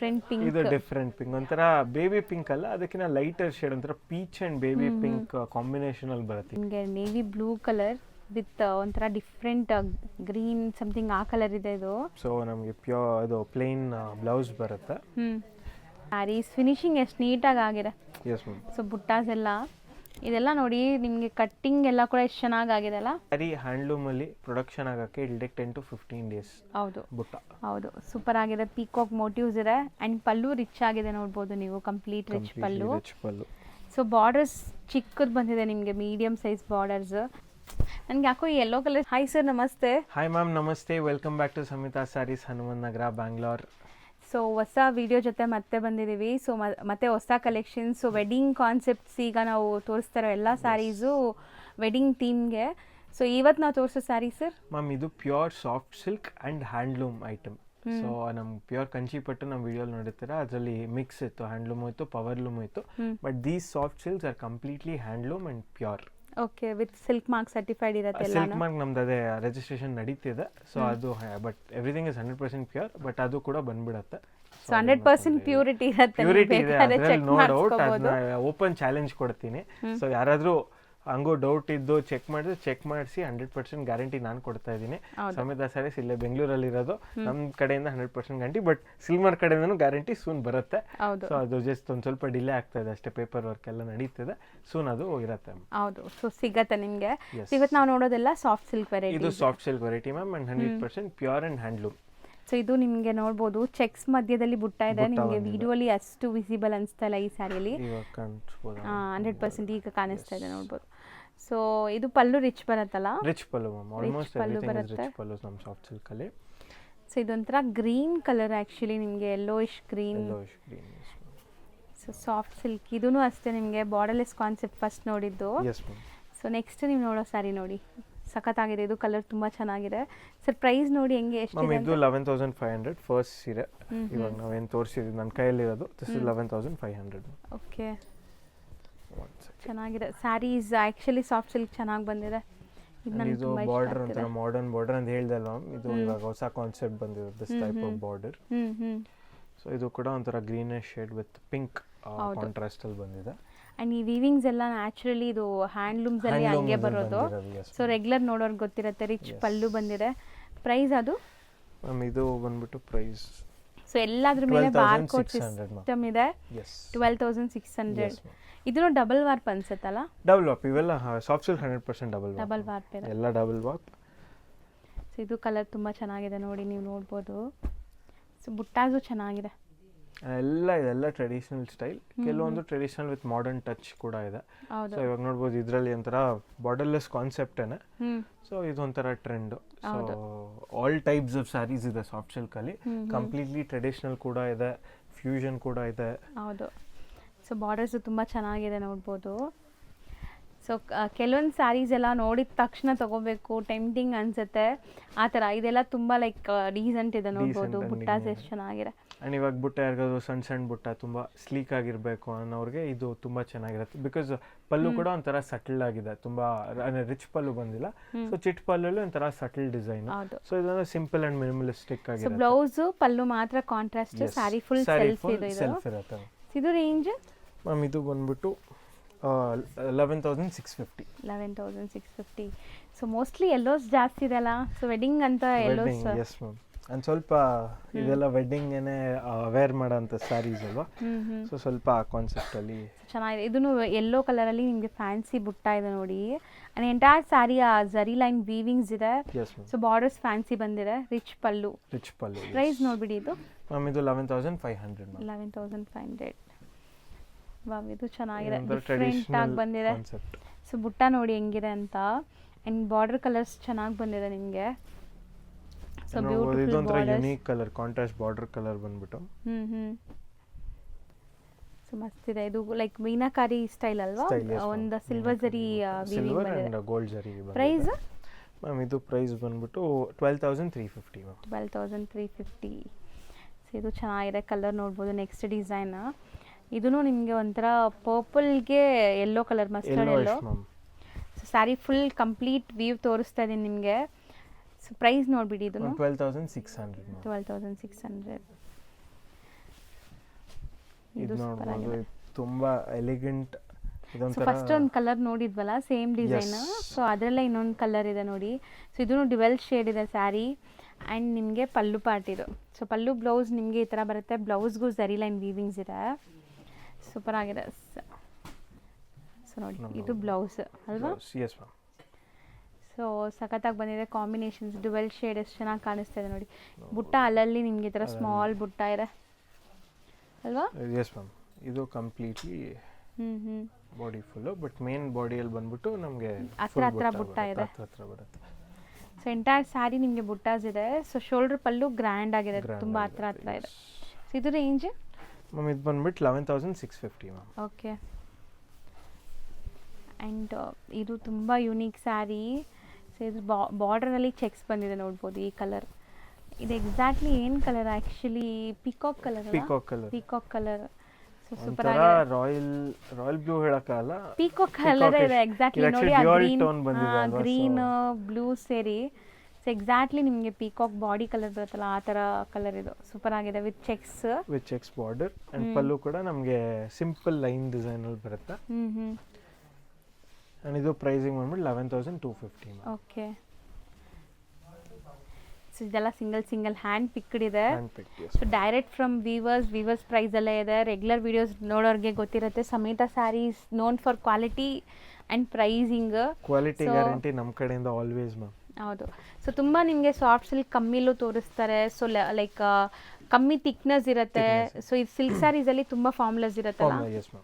Different pink. ಇದು different pink, ಒಂಥರ baby pink ಅಲ್ಲ, ಅದಕ್ಕಿಂತ ಲೈಟರ್ ಶೇಡ್, ಒಂಥರ peach and baby pink combination ಅಲ್ಲಿ ಬರುತ್ತೆ. ನಿಮಗೆ ನೇವಿ ಬ್ಲೂ ಕಲರ್ ವಿತ್ ಒಂಥರ ಡಿಫ್ರೆಂಟ್ ಗ್ರೀನ್ ಸಮಥಿಂಗ್ ಆ ಕಲರ್ ಇದೆ ಇದು. ಸೊ ನಮಗೆ ಪ್ಯೂರ್ ಇದು ಪ್ಲೇನ್ ಬ್ಲೌಸ್ ಬರುತ್ತೆ. ಸ್ಯಾರೀಸ್ ಫಿನಿಶಿಂಗ್ ಎಷ್ಟು ನೀಟಾಗಿ ಆಗಿದೆ. Yes ma'am. ಸೊ ಬುಟ್ಟಾಸ್ ಎಲ್ಲ ಇದೆಲ್ಲ ನೋಡಿ ನಿಮಗೆ ಕಟ್ಟಿಂಗ್ ಎಲ್ಲ ಕೂಡ ಎಷ್ಟು ಚೆನ್ನಾಗಿದೆ ಅಲ್ಲ. ಸ್ಯಾರಿ ಹ್ಯಾಂಡ್ಲೂಮ್ ಅಲ್ಲಿ ಪ್ರೊಡಕ್ಷನ್ ಆಗಕ್ಕೆ ಇಲ್ ಟೇಕ್ 10 to 15 ಡೇಸ್. ಹೌದು ಬುಟ್ಟ ಹೌದು, ಸೂಪರ್ ಆಗಿದೆ. ಪೀಕಾಕ್ ಮೋಟಿವ್ಸ್ ಇದೆ ಅಂಡ್ ಪಲ್ಲು ರಿಚ್ ಆಗಿದೆ ನೋಡ್ಬೋದು ನೀವು, complete rich pallu. So borders ಚಿಕ್ಕದು ಬಂದಿದೆ ನಿಮಗೆ, ಮೀಡಿಯಂ ಸೈಜ್ ಬಾರ್ಡರ್ಸ್. ನನಗೆ ಯಾಕೋ ಈ ಯೆಲ್ಲೋ ಕಲರ್. ಹಾಯ್ ಸರ್, ನಮಸ್ತೆ. ಹಾಯ್ ಮ್ಯಾಮ್, ನಮಸ್ತೆ. Welcome back to Samita sarees, Hanuman Nagar, Bangalore. So ಹೊಸ ವಿಡಿಯೋ ಜೊತೆ ಮತ್ತೆ ಬಂದಿದ್ದೀವಿ. ಸೊ ಮತ್ತೆ ಹೊಸ ಕಲೆಕ್ಷನ್ಸ್. ಸೊ ವೆಡ್ಡಿಂಗ್ ಕಾನ್ಸೆಪ್ಟ್ಸ್ ಈಗ ನಾವು ತೋರಿಸ್ತಾರೋ ಎಲ್ಲ ಸ್ಯಾರೀಸು ವೆಡ್ಡಿಂಗ್ ಥೀಮ್ಗೆ. ಸೊ ಇವತ್ತು ನಾವು ತೋರಿಸೋ ಸ್ಯಾರಿ ಸರ್ ಮ್ಯಾಮ್ ಇದು pure soft silk and handloom item. So ನಮ್ಗೆ ಪ್ಯೂರ್ ಕಂಚಿಪಟ್ಟು ನಮ್ಮ ವಿಡಿಯೋಲಿ ನೋಡಿರ್ತೀರ, ಅದರಲ್ಲಿ ಮಿಕ್ಸ್ ಇತ್ತು, ಹ್ಯಾಂಡ್ಲೂಮ್ ಇತ್ತು, ಪವರ್ಲೂಮ್ ಇತ್ತು. But these soft silks are completely handloom and pure. Okay, with silk mark certified ಇರುತ್ತೆ. ಸಿಲ್ಕ್ ಮಾರ್ಕ್ ನಮ್ದು ಅದೇ ರಿಜಿಸ್ಟ್ರೇಷನ್ ನಡೀತಿದೆ. ಸೊ ಅದು but everything is 100% pure. But ಅದು ಕೂಡ ಬಂದ್ಬಿಡುತ್ತೆ. ಸೊ 100% ಪ್ಯೂರಿಟಿ ಇರುತ್ತೆ. ಪ್ಯೂರಿಟಿ ಇದೆ, ಅದ್ರಲ್ಲಿ ನೋ ಡೌಟ್. ಅದನ್ನ ಓಪನ್ ಚಾಲೆಂಜ್ ಕೊಡ್ತೀನಿ. ಸೊ ಯಾರಾದ್ರೂ ಹಂಗೂ ಡೌಟ್ ಇದ್ದು ಚೆಕ್ ಮಾಡಿಸಿ 100% ಗ್ಯಾರಂಟಿ ನಾನು ಕೊಡ್ತಾ ಇದ್ದೀನಿ. ಸಮಿತಾ ಸ್ಯಾರೀಸ್ ಇಲ್ಲೇ ಬೆಂಗಳೂರಲ್ಲಿ ಇರೋದು, ನಮ್ಮ ಕಡೆಯಿಂದ 100% ಗ್ಯಾರಂಟಿ. ಬಟ್ ಸಿಲ್ಮರ್ ಕಡೆಯಿಂದನೂ ಗ್ಯಾರಂಟಿ ಸೂನ್ ಬರುತ್ತೆ. ಸೊ ಅದು ಜಸ್ಟ್ ಒಂದು ಸ್ವಲ್ಪ ಡಿಲೇ ಆಗ್ತಾ ಇದೆ ಅಷ್ಟೇ, ಪೇಪರ್ ವರ್ಕ್ ಎಲ್ಲ ನಡೀತಿದೆ. ಸೂನ್ ಅದು ಇರುತ್ತೆ. ಹೌದು, ಸೊ ಸಿಗತ್ತೆ ನಿಮಗೆ. ಇವತ್ತು ನಾವು ನೋಡೋದೆಲ್ಲ ಸಾಫ್ಟ್ ಸಿಲ್ಕ್ ವೆರೈಟಿ. ಇದು soft silk variety ma'am, and 100% pure and handloom. So ಇದು ನಿಮಗೆ ನೋಡ್ಬೋದು ಚೆಕ್ಸ್ ಮಧ್ಯದಲ್ಲಿ ಬುಟ್ಟ ಇದೆ. ನಿಮಗೆ ವಿಡಿಯೋಲಿ ಅಷ್ಟು ವಿಸಿಬಲ್ ಅನಿಸ್ತಾ ಇಲ್ಲ ಈ ಸ್ಯಾರಿಯಲ್ಲಿ. 100% ಈಗ ಕಾಣಿಸ್ತಾ ಇದೆ ನೋಡ್ಬೋದು. ಸೊ ಇದು ಪಲ್ಲು ರಿಚ್ ಬರುತ್ತಲ್ಲ, rich pallu ma'am. Almost everything is rich pallu ನಮ್ಮ ಸಾಫ್ಟ್ ಸಿಲ್ಕ್ ಅಲ್ಲಿ. ಸೊ ಇದೊಂಥರ ಗ್ರೀನ್ ಕಲರ್, ಆ್ಯಕ್ಚುಲಿ ನಿಮಗೆ yellowish green. So soft silk ಇದೂ ಅಷ್ಟೇ ನಿಮಗೆ ಬಾರ್ಡರ್ಲೆಸ್ ಕಾನ್ಸೆಪ್ಟ್ ಫಸ್ಟ್ ನೋಡಿದ್ದು. ಸೊ ನೆಕ್ಸ್ಟ್ ನೀವು ನೋಡೋ ಸ್ಯಾರಿ ನೋಡಿ, ಸಖತ್ತಾಗಿದೆ. ಇದು ಕಲರ್ ತುಂಬಾ ಚೆನ್ನಾಗಿದೆ. ಸರ್ ಪ್ರೈಸ್ ನೋಡಿ ಹೆಂಗೆ, ಎಷ್ಟು ಇದೆ? ಇದು 11,500 ಫಸ್ಟ್ ಸೀರೆ. ಇವಾಗ ನಾವೇನು ತೋರಿಸಿದ್ವಿ ನನ್ನ ಕೈಯಲ್ಲಿರೋದು, ದಿಸ್ ಇಸ್ 11,500. ಓಕೆ, ಚೆನ್ನಾಗಿದೆ ಸ್ಯಾರೀಸ್. ಆ್ಯಕ್ಚುಲಿ ಸಾಫ್ಟ್ ಸಿಲ್ಕ್ ಚೆನ್ನಾಗಿ ಬಂದಿದೆ. ಇದು ಬಾರ್ಡರ್ ಒಂಥರ ಮಾಡರ್ನ್ ಬಾರ್ಡರ್ ಅಂತ ಹೇಳ್ದಲ್ವಾ, ಇದು ಇವಾಗ ಹೊಸ ಕಾನ್ಸೆಪ್ಟ್ ಬಂದಿದೆ, this type of border. So ಇದು ಕೂಡ ಒಂಥರ greenish shade with pink contrast ಅಲ್ಲಿ ಬಂದಿದೆ. ಅಂಡ್ ಈ ವೀವಿಂಗ್ಸ್ ಎಲ್ಲ ನ್ಯಾಚುರಲಿ ಇದು ಹ್ಯಾಂಡ್ಲೂಮ್ಸ್ ಅಲ್ಲಿ ಹಂಗೆ ಬರೋದು. ಸೊ ರೆಗ್ಯುಲರ್ ನೋಡೋರ್ಗೆ ಗೊತ್ತಿರುತ್ತೆ. ರಿಚ್ ಪಲ್ಲು ಬಂದಿದೆ. ಪ್ರೈಸ್ ಅದು ಮ್ಯಾಮ್ ಇದು ಬಂದ್ಬಿಟ್ಟು ಪ್ರೈಸ್, ಸೊ ಎಲ್ಲಾದ್ರ ಮೇಲೆ ಬಾರ್ಕೋಡ್ ಸಿಸ್ಟಮ್ ಇದೆ. 12,600. ಇದನ್ನು ಡಬಲ್ ವಾರ್ಪ್ ಅನ್ಸುತ್ತಲ್ಲ? Double warp. ಇವೆಲ್ಲ ಸಾಫ್ಟ್ ಸಿಲ್ಕ್ 100% ಡಬಲ್ ವಾರ್ಪ್ ಇದೆ, ಎಲ್ಲ ಡಬಲ್ ವಾರ್ಪ್. ಸೊ ಇದು ಕಲರ್ ತುಂಬಾ ಚೆನ್ನಾಗಿದೆ ನೋಡಿ, ನೀವು ನೋಡ್ಬೋದು. ಸೊ ಬುಟ್ಟಾಸು ಚೆನ್ನಾಗಿದೆ. ಇದೆಲ್ಲ ಟ್ರೆಡಿಷನಲ್ ಸ್ಟೈಲ್, ಕೆಲವೊಂದು ಟ್ರೆಡಿಷನಲ್ ವಿತ್ ಮಾಡರ್ನ್ ಟಚ್ ಕೂಡ ಇದೆ. ಸೊ ಇವಾಗ ನೋಡ್ಬೋದು ಇದರಲ್ಲಿ ಒಂಥರ ಬಾರ್ಡರ್ಲೆಸ್ ಕಾನ್ಸೆಪ್ಟೇನೆ. ಸೊ ಇದೊಂಥರ trend. So all types of saris ಇದೆ ಸಾಫ್ಟ್ ಸಿಲ್ಕ್ ಅಲ್ಲಿ. ಕಂಪ್ಲೀಟ್ಲಿ ಟ್ರೆಡಿಷನಲ್ ಕೂಡ ಇದೆ, ಫ್ಯೂಷನ್ ಕೂಡ ಇದೆ. ಹೌದು, ಸೊ ಬಾರ್ಡರ್ಸ್ ತುಂಬ ಚೆನ್ನಾಗಿದೆ ನೋಡ್ಬೋದು. ಸೊ ಕೆಲವೊಂದು ಸ್ಯಾರೀಸ್ ಎಲ್ಲ ನೋಡಿದ ತಕ್ಷಣ ತಗೋಬೇಕು, ಟೆಂಪ್ಟಿಂಗ್ ಅನ್ಸುತ್ತೆ ಆ ಥರ. ಇದೆಲ್ಲ ತುಂಬ ಲೈಕ್ ಡೀಸೆಂಟ್ ಇದೆ ನೋಡ್ಬೋದು. ಬುಟ್ಟಾಸ್ ಎಷ್ಟು ಚೆನ್ನಾಗಿದೆ. ಆ್ಯಂಡ್ ಇವಾಗ ಬುಟ್ಟ ಯಾರಿಗಾದ್ರು ಸಣ್ಣ ಬುಟ್ಟ ತುಂಬ ಸ್ಲೀಕ್ ಆಗಿರಬೇಕು ಅನ್ನೋರಿಗೆ ಇದು ತುಂಬ ಚೆನ್ನಾಗಿರುತ್ತೆ. ಬಿಕಾಸ್ ಪಲ್ಲು ಕೂಡ ಒಂಥರ ಸಟಲ್ ಆಗಿದೆ, ತುಂಬ ರಿಚ್ ಪಲ್ಲು ಬಂದಿಲ್ಲ. ಸೊ ಚಿಟ್ ಪಲ್ಲಲ್ಲಿ ಒಂಥರ ಸಟಲ್ ಡಿಸೈನ್. ಸೊ ಇದೊಂದು ಸಿಂಪಲ್ ಅಂಡ್ ಮಿನಿಮಲಿಸ್ಟಿಕ್ ಆಗಿದೆ. ಬ್ಲೌಸ್ ಪಲ್ಲು ಮಾತ್ರ ಕಾಂಟ್ರಾಸ್ಟ್, ಸ್ಯಾರಿ ಫುಲ್ ಸೆಲ್ಫ್ ಇರುತ್ತೆ. ಇದು ರೇಂಜ್ ಮ್ಯಾಮ್ ಇದು ಬಂದ್ಬಿಟ್ಟು 11,650. 11,650. ಸೊ ಮೋಸ್ಟ್ಲಿ ಎಲ್ಲೋಸ್ ಜಾಸ್ತಿ ಇದೆಲ್ಲ. ಸೊ ವೆಡ್ಡಿಂಗ್ ಅಂತ ಎಲ್ಲೋಸ್. ಎಸ್ ಮ್ಯಾಮ್, ಒಂದು ಸ್ವಲ್ಪ ಇದೆಲ್ಲ ವೆಡ್ಡಿಂಗೇನೆ ವೇರ್ ಮಾಡೋಂಥ ಸ್ಯಾರೀಸ್ ಅಲ್ವಾ. ಸೊ ಸ್ವಲ್ಪ ಆ ಕಾನ್ಸೆಪ್ಟಲ್ಲಿ ಚೆನ್ನಾಗಿದೆ. ಇದನ್ನು ಯೆಲ್ಲೋ ಕಲರಲ್ಲಿ ನಿಮಗೆ ಫ್ಯಾನ್ಸಿ ಬುಟ್ಟ ಇದೆ ನೋಡಿ. ಆ್ಯಂಡ್ ಎಂಟೈರ್ ಸ್ಯಾರಿ ಆ ಜರಿ ಲೈನ್ ವೀವಿಂಗ್ಸ್ ಇದೆ. ಸೊ ಬಾರ್ಡರ್ಸ್ ಫ್ಯಾನ್ಸಿ ಬಂದಿದೆ. ರಿಚ್ ಪಲ್ಲು. ಪ್ರೈಸ್ ನೋಡ್ಬಿಡಿ ಇದು ಮ್ಯಾಮ್ ಇದು 11,500. 11,500. ವಾವ್, ಇದು ಚೆನ್ನಾಗಿದೆ, ಡಿಫ್ರೆಂಟ್ ಆಗಿ ಬಂದಿದೆ. ಸೊ ಬುಟ್ಟ ನೋಡಿ ಹೆಂಗಿದೆ ಅಂತ. ಆ್ಯಂಡ್ ಬಾರ್ಡರ್ ಕಲರ್ಸ್ ಚೆನ್ನಾಗಿ ಬಂದಿದೆ ನಿಮಗೆ. ಸೊ ಬ್ಯೂಟಿಫುಲ್ ಇದೊಂಥರ unique colour, contrast border colour ಬಂದ್ಬಿಟ್ಟು. ಸೊ ಮಸ್ತ್ ಇದೆ. ಇದು ಲೈಕ್ ಮೀನಾಕಾರಿ ಸ್ಟೈಲ್ ಅಲ್ವಾ, ಒಂದು ಸಿಲ್ವರ್ ಜರಿ ವೀವಿಂಗ್ ಬಂದಿದೆ. ಗೋಲ್ಡ್ ಜರಿ. ಪ್ರೈಸ್ ಮ್ಯಾಮ್ ಇದು ಪ್ರೈಸ್ ಬಂದ್ಬಿಟ್ಟು 12,350 ಮ್ಯಾಮ್. 12,350. ಸೊ ಇದು ಚೆನ್ನಾಗಿದೆ, ಕಲರ್ ನೋಡ್ಬೋದು. ನೆಕ್ಸ್ಟ್ ಡಿಸೈನ್ ಇದೂ ನಿಮಗೆ ಒಂಥರ ಪರ್ಪಲ್ಗೆ yellow colour, mustard yellow. So sari full complete view ತೋರಿಸ್ತಾ ಇದ್ದೀನಿ ನಿಮಗೆ. ಸೊ ಪ್ರೈಸ್ ನೋಡ್ಬಿಡಿ, ಇದು 12,600. 12,600. ಇದು ನೋಡ್ಬೋದು, ಇದು ತುಂಬಾ ಎಲಿಗೆಂಟ್. ಸೊ ಫಸ್ಟ್ ಒಂದು ಕಲರ್ ನೋಡಿದ್ವಲ್ಲ ಸೇಮ್ ಡಿಸೈನ್, ಸೊ ಅದರಲ್ಲೇ ಇನ್ನೊಂದು ಕಲರ್ ಇದೆ ನೋಡಿ. ಸೊ ಇದೂ ಡ್ಯುವೆಲ್ ಶೇಡ್ ಇದೆ ಸ್ಯಾರಿ. ಆ್ಯಂಡ್ ನಿಮಗೆ ಪಲ್ಲು ಪಾರ್ಟ್ ಇದು. ಸೊ ಪಲ್ಲು ಬ್ಲೌಸ್ ನಿಮಗೆ ಈ ಥರ ಬರುತ್ತೆ, ಬ್ಲೌಸ್ಗೂ ಝರಿ ಲೈನ್ ವೀವಿಂಗ್ಸ್ ಇದೆ, ಸೂಪರ್ ಆಗಿದೆ. ಸೊ ನೋಡಿ ಇದು ಬ್ಲೌಸ್ ಅಲ್ವಾ? Yes ma'am. ಸೊ ಸಖತ್ತಾಗಿ ಬಂದಿದೆ ಕಾಂಬಿನೇಷನ್ಸ್, ಡ್ಯುವೆಲ್ ಶೇಡ್ ಎಷ್ಟು ಚೆನ್ನಾಗಿ ಕಾಣಿಸ್ತಾ ಇದೆ ನೋಡಿ. ಬುಟ್ಟ ಅಲ್ಲಲ್ಲಿ ನಿಮಗೆ ಈ ಥರ ಸ್ಮಾಲ್ ಬುಟ್ಟ ಇದೆ ಅಲ್ವಾ? Yes ma'am. ಇದು completely body full, but main ಬಾಡಿಯಲ್ಲಿ ಬಂದ್ಬಿಟ್ಟು ನಮಗೆ ಹತ್ರ ಬುಟ್ಟ ಇದೆ. ಬರುತ್ತೆ. ಸೊ ಎಂಟೈರ್ ಸ್ಯಾರಿ ನಿಮಗೆ ಬುಟ್ಟಾಸ್ ಇದೆ. ಸೊ ಶೋಲ್ಡರ್ ಪಲ್ಲು ಗ್ರ್ಯಾಂಡ್ ಆಗಿದೆ, ತುಂಬ ಹತ್ರ ಇದೆ. ಸೊ ಇದು ರೇಂಜ್ ಮ್ಯಾಮ್ ಇದು ಬಂದ್ಬಿಟ್ಟು 11,650 ಮ್ಯಾಮ್. ಓಕೆ. ಆ್ಯಂಡ್ ಇದು ತುಂಬ ಯುನೀಕ್ ಸ್ಯಾರಿ. ಸೊ ಇದು ಬಾರ್ಡರಲ್ಲಿ ಚೆಕ್ಸ್ ಬಂದಿದೆ ನೋಡ್ಬೋದು. ಈ ಕಲರ್ ಇದು ಎಕ್ಸಾಕ್ಟ್ಲಿ ಏನು colour actually? Peacock colour. Peacock colour. So super ಆಗಿದೆ. ರಾಯಲ್ ಬ್ಲೂ ಹೇಳಕ್ಕಾಗಲ್ಲ, ಪಿಕಾಕ್ ಕಲರ್ ಇದೆ ಎಕ್ಸಾಕ್ಟ್ಲಿ ನೋಡಿ. ಗ್ರೀನ್ ಬ್ಲೂ ಸೇರಿ ಸೊ ಎಕ್ಸಾಕ್ಟ್ಲಿ ನಿಮಗೆ ಪಿಕಾಕ್ ಬಾಡಿ ಕಲರ್ ಬರುತ್ತಲ್ಲ ಆ ಥರ ಕಲರ್ ಇದು. ಸೂಪರ್ ಆಗಿದೆ ವಿತ್ ಚೆಕ್ಸ್ ಬಾರ್ಡರ್. ಅಂಡ್ ಪಲ್ಲು ಕೂಡ ನಮಗೆ ಸಿಂಪಲ್ ಲೈನ್ ಡಿಸೈನ್ ಅಲ್ಲಿ ಬರುತ್ತೆ. ಅಂಡ್ ಇದು ಪ್ರೈಸಿಂಗ್ ಬಂದ್ಬಿಟ್ಟು 11,250. ಓಕೆ. ಸೊ ಇದೆಲ್ಲ ಸಿಂಗಲ್ ಹ್ಯಾಂಡ್ ಪಿಕ್ಡ್ ಇದೆ. ಸೊ ಡೈರೆಕ್ಟ್ ಫ್ರಮ್ ವೀವರ್ಸ್ ಪ್ರೈಸಲ್ಲೇ ಇದೆ. ರೆಗ್ಯುಲರ್ ವಿಡಿಯೋಸ್ ನೋಡೋರಿಗೆ ಗೊತ್ತಿರುತ್ತೆ, Samita sarees known for quality and pricing. Quality guarantee ನಮ್ಮ ಕಡೆಯಿಂದ ಆಲ್ವೇಸ್ ಮ್ಯಾಮ್. ಹೌದು. ಸೊ ತುಂಬ ನಿಮಗೆ ಸಾಫ್ಟ್ ಸಿಲ್ಕ್ ಕಮ್ಮಿಲೂ ತೋರಿಸ್ತಾರೆ. ಸೊ ಲೈಕ್ ಕಮ್ಮಿ ಥಿಕ್ನೆಸ್ ಇರುತ್ತೆ. ಸೊ ಇದು ಸಿಲ್ಕ್ ಸ್ಯಾರೀಸಲ್ಲಿ ತುಂಬ ಫಾರ್ಮ್ಲೆಸ್ ಇರುತ್ತಲ್ಲ.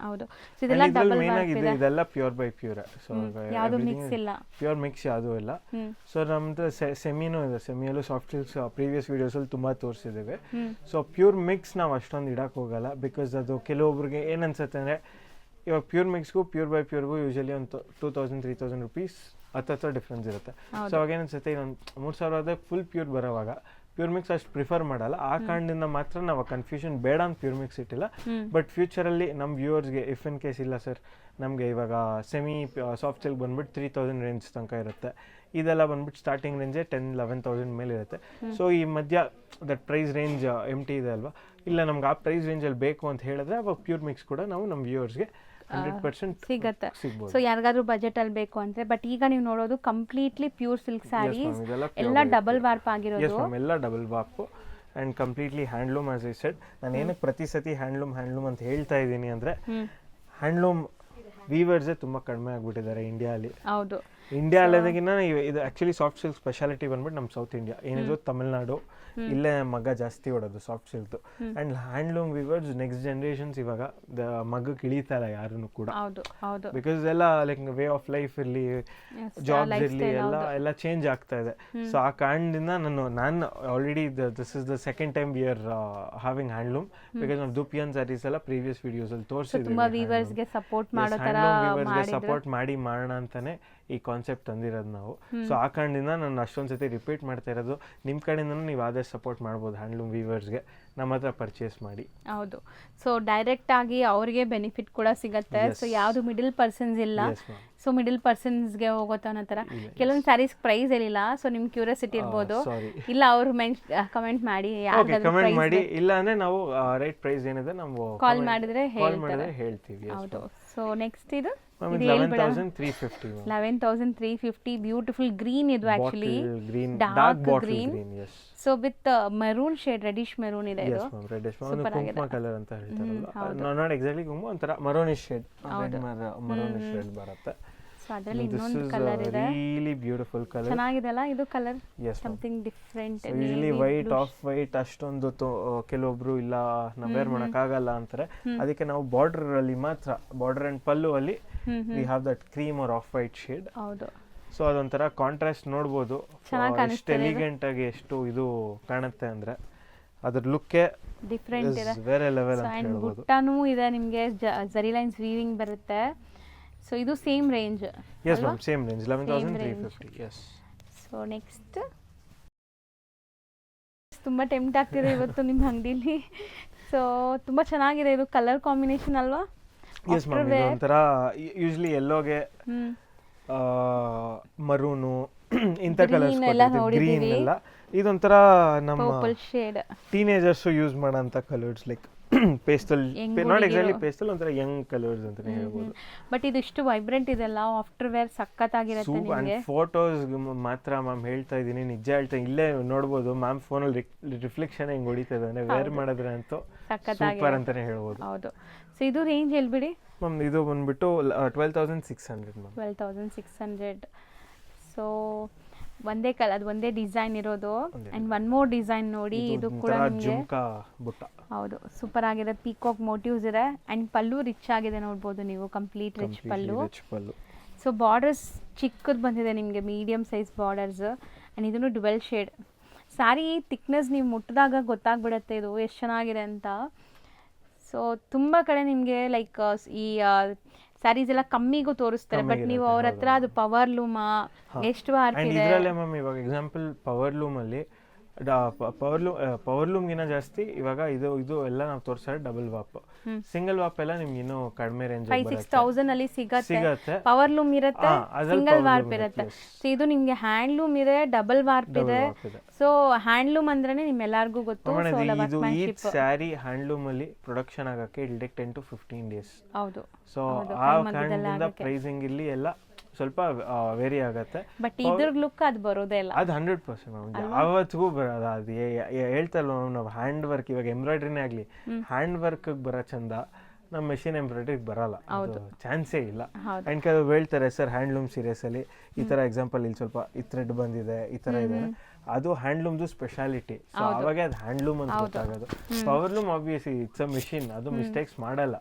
ಹೌದು. ಸೊ ಇದೆಲ್ಲ ಡಬಲ್ ವಾರ್ಪ್ ಇದೆ. ಇದೆಲ್ಲ ಪ್ಯೂರ್ ಬೈ ಪ್ಯೂರ್. ಸೊ ಯಾವುದು ಮಿಕ್ಸ್ ಇಲ್ಲ, ಪ್ಯೂರ್ ಮಿಕ್ಸ್ ಯಾವುದೂ ಇಲ್ಲ. ಸೊ ನಮ್ದು ಸೆಮಿನೂ ಇದೆ. ಸೆಮಿಯಲ್ಲೂ ಸಾಫ್ಟ್ ಸಿಲ್ಕ್ಸ್ ಪ್ರೀವಿಯಸ್ ವಿಡಿಯೋಸಲ್ಲಿ ತುಂಬ ತೋರಿಸಿದ್ದೇವೆ. ಸೊ ಪ್ಯೂರ್ ಮಿಕ್ಸ್ ನಾವು ಅಷ್ಟೊಂದು ಇಡಕ್ಕೆ ಹೋಗಲ್ಲ, ಬಿಕಾಸ್ ಅದು ಕೆಲವೊಬ್ರಿಗೆ ಏನು ಅನ್ಸುತ್ತೆ ಅಂದರೆ ಇವಾಗ ಪ್ಯೂರ್ ಮಿಕ್ಸ್ಗೂ ಪ್ಯೂರ್ ಬೈ ಪ್ಯೂರ್ಗೂ ಯೂಶಲಿ ಒಂದು 2,000-3,000 ರುಪೀಸ್ ಹತ್ತತ್ರ ಡಿಫ್ರೆನ್ಸ್ ಇರುತ್ತೆ. ಸೊ ಅವಾಗ ಏನನ್ಸುತ್ತೆ, ಇನ್ನೊಂದು 3,000 ಆದಾಗ ಫುಲ್ ಪ್ಯೂರ್ ಬರೋವಾಗ ಪ್ಯೂರ್ ಮಿಕ್ಸ್ ಅಷ್ಟು ಪ್ರಿಫರ್ ಮಾಡಲ್ಲ. ಆ ಕಾರಣದಿಂದ ಮಾತ್ರ ನಾವು ಕನ್ಫ್ಯೂಷನ್ ಬೇಡ ಅಂತ ಪ್ಯೂರ್ ಮಿಕ್ಸ್ ಇಟ್ಟಿಲ್ಲ. ಬಟ್ ಫ್ಯೂಚರಲ್ಲಿ ನಮ್ಮ ವ್ಯೂವರ್ಸ್ಗೆ ಇಫ್ ಇನ್ ಕೇಸ್ ಇಲ್ಲ ಸರ್ ನಮಗೆ ಇವಾಗ ಸೆಮಿ ಸಾಫ್ಟ್ ಸಿಲ್ಕ್ ಬಂದ್ಬಿಟ್ಟು 3,000 ರೇಂಜ್ ತನಕ ಇರುತ್ತೆ, ಇದೆಲ್ಲ ಬಂದ್ಬಿಟ್ಟು ಸ್ಟಾರ್ಟಿಂಗ್ ರೇಂಜೇ 10,000-11,000 ಮೇಲೆ ಇರುತ್ತೆ. ಸೊ ಈ ಮಧ್ಯ ದಟ್ ಪ್ರೈಸ್ ರೇಂಜ್ ಎಂಟಿ ಇದೆ ಅಲ್ವಾ, ಇಲ್ಲ ನಮ್ಗೆ ಆ ಪ್ರೈಸ್ ರೇಂಜಲ್ಲಿ ಬೇಕು ಅಂತ ಹೇಳಿದ್ರೆ ಅವಾಗ ಪ್ಯೂರ್ ಮಿಕ್ಸ್ ಕೂಡ ನಾವು ನಮ್ಮ ವ್ಯೂವರ್ಸ್ಗೆ 100% ಸಿಗತ್ತೆ. ಸೊ ಯಾರಿಗಾದ್ರೂ ಬಜೆಟ್ ಅಲ್ಲಿ ಬೇಕು ಅಂದ್ರೆ. ಬಟ್ ಈಗ ನೀವು ನೋಡೋದು ಕಂಪ್ಲೀಟ್ಲಿ ಪ್ಯೂರ್ ಸಿಲ್ಕ್ ಸ್ಯಾರೀಸ್, ಎಲ್ಲ ಡಬಲ್ ವಾರ್ಪ್ ಆಗಿರೋದು. ಎಲ್ಲ double warp and completely handloom. As I said, ನಾನು ಏನಕ್ಕೆ ಪ್ರತಿ ಸತಿ ಹ್ಯಾಂಡ್ಲೂಮ್ ಅಂತ ಹೇಳ್ತಾ ಇದ್ದೀನಿ ಅಂದ್ರೆ ಹ್ಯಾಂಡ್ಲೂಮ್ ವೀವರ್ಸೇ ತುಂಬ ಕಡಿಮೆ ಆಗ್ಬಿಟ್ಟಿದ್ದಾರೆ ಇಂಡಿಯಾಲಿ. ಹೌದು. ಇಂಡಿಯಾ ಅಲ್ಲದಾಗಿನ ಇದು ಆ್ಯಕ್ಚುಲಿ ಸಾಫ್ಟ್ ಸಿಲ್ಕ್ ಸ್ಪೆಷಾಲಿಟಿ ಬಂದ್ಬಿಟ್ಟು ನಮ್ಮ ಸೌತ್ ಇಂಡಿಯಾ ಏನಿದ್ರು ತಮಿಳ್ನಾಡು, ಇಲ್ಲೇ ಮಗ್ಗ ಜಾಸ್ತಿ ಹೊಡೋದು ಸಾಫ್ಟ್ ಸಿಲ್ಕ್ದು. And handloom weavers next generations ಇವಾಗ ಮಗ್ಗಕ್ಕೆ ಇಳಿತಾರೆ ಯಾರೂ ಕೂಡ. ಬಿಕಾಸ್ ಎಲ್ಲ ಲೈಕ್ ವೇ ಆಫ್ ಲೈಫ್ ಇರಲಿ, ಜಾಬ್ಸ್ ಇರಲಿ, ಎಲ್ಲ ಚೇಂಜ್ ಆಗ್ತಾ ಇದೆ. ಸೊ ಆ ಕಾರಣದಿಂದ ನಾನು already this is the second time we are having handloom, because ನಾವು ದುಪಿಯನ್ ಸ್ಯಾರೀಸ್ ಎಲ್ಲ ಪ್ರೀವಿಯಸ್ ವಿಡಿಯೋಸಲ್ಲಿ ತೋರಿಸಿದ್ವಿ. ಸಪೋರ್ಟ್ ಮಾಡಿ ಮಾಡೋಣ ಅಂತಾನೆ ಈ ಕಾನ್ಸೆಪ್ಟ್ ತಂದಿರೋದು ನಾವು. ಸೊ ಆ ಕಾರಣದಿಂದ ನಾನು ಅಷ್ಟೊಂದು ಸತಿ ರಿಪೀಟ್ ಮಾಡ್ತಾ ಇರೋದು, ನಿಮ್ಮ ಕಡೆಯಿಂದ ನೀವು ಆದಷ್ಟು ಸಪೋರ್ಟ್ ಮಾಡ್ಬೋದು ಹ್ಯಾಂಡ್ಲೂಮ್ ವೀವರ್ಸ್ಗೆ, ನಮ್ಮ ಹತ್ರ ಪರ್ಚೇಸ್ ಮಾಡಿ. ಹೌದು. ಸೊ ಡೈರೆಕ್ಟ್ ಆಗಿ ಅವರಿಗೆ ಬೆನಿಫಿಟ್ ಕೂಡ ಸಿಗುತ್ತೆ. ಸೊ ಯಾವುದು ಮಿಡಲ್ ಪರ್ಸನ್ಸ್ ಇಲ್ಲ. ಸೊ ಮಿಡಲ್ ಪರ್ಸನ್ಸ್ಗೆ ಹೋಗೋತ ಅನ್ನೋ ಥರ ಕೆಲವೊಂದು ಸ್ಯಾರೀಸ್ ಪ್ರೈಸ್ ಹೇಳಿಲ್ಲ. ಸೊ ನಿಮ್ ಕ್ಯೂರಿಯಾಸಿಟಿ ಇರ್ಬೋದು, ಇಲ್ಲ ಅವರು ಕಮೆಂಟ್ ಮಾಡಿ, ಕಮೆಂಟ್ ಮಾಡಿ, ಇಲ್ಲ ಅಂದ್ರೆ ನಾವು ರೈಟ್ ಪ್ರೈಸ್ ಏನಿದೆ ನಾವು ಕಾಲ್ ಮಾಡಿದ್ರೆ ಹೇಳ್ತೀವಿ. ಹೌದು. ಸೊ ನೆಕ್ಸ್ಟ್ ಇದು 11,350 ಬ್ಯೂಟಿಫುಲ್ ಗ್ರೀನ್ ಇದು actually dark green. So with maroon shade, reddish maroon ಇದೆ ಇದು. ಕುಂಕುಮ ಕಲರ್ ಅಂತ ಹೇಳ್ತಾರಲ್ಲ, ನಾಟ್ ಎಕ್ಸಾಕ್ಟ್ಲಿ ಕುಂಕುಮ, ಒಂಥರ ಮರೋನಿಶ್ ಶೇಡ್, ಮರೋನಿಶ್ ಶೇಡ್ ಬರುತ್ತೆ. ಸೊ ಅದರಲ್ಲಿ ಇನ್ನೊಂದು ಕಲರ್ ಇದೆ, ರಿಯಲಿ ಬ್ಯೂಟಿಫುಲ್ ಕಲರ್, ಚೆನ್ನಾಗಿದೆ ಅಲ್ಲ ಇದು colour, something different. Usually white, of white ಅಷ್ಟೊಂದು ಕೆಲವೊಬ್ರು ಇಲ್ಲ ನಾವು ವೇರ್ ಮಾಡಕ್ ಆಗಲ್ಲ ಅಂತಾರೆ. ಅದಕ್ಕೆ ನಾವು ಬಾರ್ಡರ್ ಅಲ್ಲಿ ಮಾತ್ರ, ಬಾರ್ಡರ್ ಅಂಡ್ ಪಲ್ಲು ಅಲ್ಲಿ we have that cream or off white shade. ಹೌದು. ಸೊ ಅದೊಂಥರ ಕಾಂಟ್ರಾಸ್ಟ್ ನೋಡ್ಬೋದು, ಎಷ್ಟು ಎಲಿಗೆಂಟ್ ಆಗಿ ಎಷ್ಟು ಇದು ಕಾಣುತ್ತೆ ಅಂದ್ರೆ ಅದ್ರ ಲುಕ್ಕೇ ಡಿಫರೆಂಟ್ ಇದೆ, ಬೇರೆ ಲೆವೆಲ್ ಅಂತ ಹೇಳ್ಬೋದು. ಬುಟ್ಟಾನೂ ಇದೆ ನಿಮಗೆ, ಜರಿ ಲೈನ್ಸ್ ವೀವಿಂಗ್ ಬರುತ್ತೆ. ಸೊ ಇದು same range. Yes ma'am, same range 11,350. Yes. So next ತುಂಬಾ ಟೆಂಪ್ಟ್ ಆಗ್ತಿದೆ ಇವತ್ತು ನಿಮ್ಮ ಅಂಗಡಿಲಿ. ಸೊ ತುಂಬಾ ಚೆನ್ನಾಗಿದೆ ಇದು ಕಲರ್ ಕಾಂಬಿನೇಷನ್ ಅಲ್ವಾ? ಯೆಸ್ ಮ್ಯಾಮ್, ಇದು ಒಂಥರ ಯೂಶಲಿ ಎಲ್ಲೋಗೆ ಮರೂನು ಇಂಥ ಕಲರ್ಸ್ ಗ್ರೀನ್ ಎಲ್ಲ, ಇದೊಂಥರ ನಮ್ಮ ಟೀನೇಜರ್ಸ್ ಯೂಸ್ ಮಾಡೋಂಥ colours, like pastel, not exactly pastel, ಒಂಥರ ಯಂಗ್ ಕಲರ್ಸ್ ಅಂತಾನೆ ಹೇಳ್ಬೋದು. ಬಟ್ ಇದು ಇಷ್ಟು ವೈಬ್ರೆಂಟ್ ಇದೆಲ್ಲ ಆಫ್ಟರ್ ವೇರ್ ಸಖತ್ತಾಗಿರುತ್ತೆ ನಿಮಗೆ. ಫೋಟೋಸ್ ಮಾತ್ರ ಮ್ಯಾಮ್ ಹೇಳ್ತಾ ಇದ್ದೀನಿ, ನಿಜ ಹೇಳ್ತಾ ಇಲ್ಲೇ ನೋಡ್ಬೋದು ಮ್ಯಾಮ್ ಫೋನಲ್ಲಿ ರಿಫ್ಲೆಕ್ಷನ್ ಹೆಂಗ್ ಹೊಡಿತದೆ ಅಂದ್ರೆ ವೇರ್ ಮಾಡಿದ್ರೆ ಅಂತೂ ಸೂಪರ್ ಅಂತಾನೆ ಹೇಳ್ಬೋದು. ಹೌದು. ಸೊ ಇದು ರೇಂಜ್ ಹೇಳ್ಬಿಡಿ ಮ್ಯಾಮ್. ಇದು ಬಂದ್ಬಿಟ್ಟು 12,600 ಮ್ಯಾಮ್. 12,600. ಸೊ ಒಂದೇ ಕಲರ್, ಅದು ಒಂದೇ ಡಿಸೈನ್ ಇರೋದು. ಅಂಡ್ ಒನ್ ಮೋರ್ ಡಿಸೈನ್ ನೋಡಿ, ಇದು ಕೂಡ ನಿಮಗೆ ಬುಟ್ಟ. ಹೌದು, ಸೂಪರ್ ಆಗಿದೆ. ಪೀಕಾಕ್ ಮೋಟಿವ್ಸ್ ಇದೆ ಅಂಡ್ ಪಲ್ಲು ರಿಚ್ ಆಗಿದೆ ನೋಡ್ಬೋದು ನೀವು, complete rich pallu. So borders ಚಿಕ್ಕದು ಬಂದಿದೆ ನಿಮಗೆ, ಮೀಡಿಯಮ್ ಸೈಜ್ ಬಾರ್ಡರ್ಸ್. ಆ್ಯಂಡ್ ಇದನ್ನು ಡುವೆಲ್ ಶೇಡ್. ಸ್ಯಾರಿ ಥಿಕ್ನೆಸ್ ನೀವು ಮುಟ್ಟಿದಾಗ ಗೊತ್ತಾಗ್ಬಿಡುತ್ತೆ ಇದು ಎಷ್ಟು ಚೆನ್ನಾಗಿದೆ ಅಂತ. ಸೊ ತುಂಬ ಕಡೆ ನಿಮಗೆ ಲೈಕ್ ಈ ಸ್ಯಾರೀಸ್ ಎಲ್ಲ ಕಮ್ಮಿಗೂ ತೋರಿಸ್ತಾರೆ, ಬಟ್ ನೀವು ಅವ್ರ ಹತ್ರ ಅದು ಪವರ್ ಲೂಮಾ ಎಷ್ಟು ವಾರ್ಪ್ ಇದೆ. ಇದರಲ್ಲೇ ಮ್ಯಾಮ್ ಇವಾಗ ಎಕ್ಸಾಂಪಲ್ ಪವರ್ ಲೂಮಲ್ಲಿ ಪವರ್ ಲೂಮ್ಗಿನ ಜಾಸ್ತಿ ಇವಾಗ ಇದು ಎಲ್ಲ ನಾವು ತೋರಿಸೋದು ಡಬಲ್ ವಾಪ್. ಸಿಂಗಲ್ ವಾಪ್ ಎಲ್ಲ ನಿಮ್ಗೆ ಇನ್ನೂ ಕಡಿಮೆ ರೇಂಜ್ 5,000-6,000 ಅಲ್ಲಿ ಸಿಗುತ್ತೆ. ಪವರ್ ಲೂಮ್ ಇರುತ್ತೆ, ಸಿಂಗಲ್ ವಾರ್ಪ್ ಇರುತ್ತೆ. ಸೊ ಇದು ನಿಮ್ಗೆ ಹ್ಯಾಂಡ್ ಲೂಮ್ ಇದೆ, ಡಬಲ್ ವಾರ್ಪ್ ಇದೆ. ಸೊ ಹ್ಯಾಂಡ್ ಲೂಮ್ ಅಂದ್ರೇನೆ ನಿಮ್ಮೆಲ್ಲರಿಗೂ ಗೊತ್ತು. ಈ ಸ್ಯಾರಿ ಹ್ಯಾಂಡ್ ಲೂಮ್ ಅಲ್ಲಿ ಪ್ರೊಡಕ್ಷನ್ ಆಗಕ್ಕೆ ಇಟ್ ಟೇಕ್ 10 to 15 days. ಹೌದು. ಸೊ ಆ ಕಾರಣದಿಂದ ಪ್ರೈಸಿಂಗ್ ಇಲ್ಲಿ ಎಲ್ಲ ಸ್ವಲ್ಪ ವೇರಿ ಆಗುತ್ತೆ. ಬಟ್ ಇದ್ರ ಲುಕ್ ಅದು ಬರೋದೇ ಇಲ್ಲ. ಅದು 100% ಯಾವತ್ತಿಗೂ ಬರೋದು. ಅದು ಹೇಳ್ತಲ್ವ ನಾವು ಹ್ಯಾಂಡ್ ವರ್ಕ್, ಇವಾಗ ಎಂಬ್ರಾಯ್ಡ್ರಿನೇ ಆಗಲಿ ಹ್ಯಾಂಡ್ ವರ್ಕ್ ಬರೋ ಚಂದ ನಮ್ಮ ಮೆಷಿನ್ ಎಂಬ್ರಾಯ್ಡ್ರಿಗೆ ಬರಲ್ಲ, ಚಾನ್ಸೇ ಇಲ್ಲ. ಅಂಡ್ ಕೆಲವು ಹೇಳ್ತಾರೆ ಸರ್ ಹ್ಯಾಂಡ್ಲೂಮ್ ಸೀರೀಸ್ ಅಲ್ಲಿ ಈ ತರ ಎಕ್ಸಾಂಪಲ್ ಇಲ್ಲಿ ಸ್ವಲ್ಪ ಈ ಥ್ರೆಡ್ ಬಂದಿದೆ, ಈ ತರ ಇದೆ, ಅದು ಹ್ಯಾಂಡ್ಲೂಮ್ದು ಸ್ಪೆಷಾಲಿಟಿ. ಸೊ ಅವಾಗ ಅದು ಹ್ಯಾಂಡ್ಲೂಮ್ ಅಂತ ಗೊತ್ತಾಗೋದು. Powerloom obviously it's a machine, ಅದು ಮಿಸ್ಟೇಕ್ಸ್ ಮಾಡಲ್ಲ.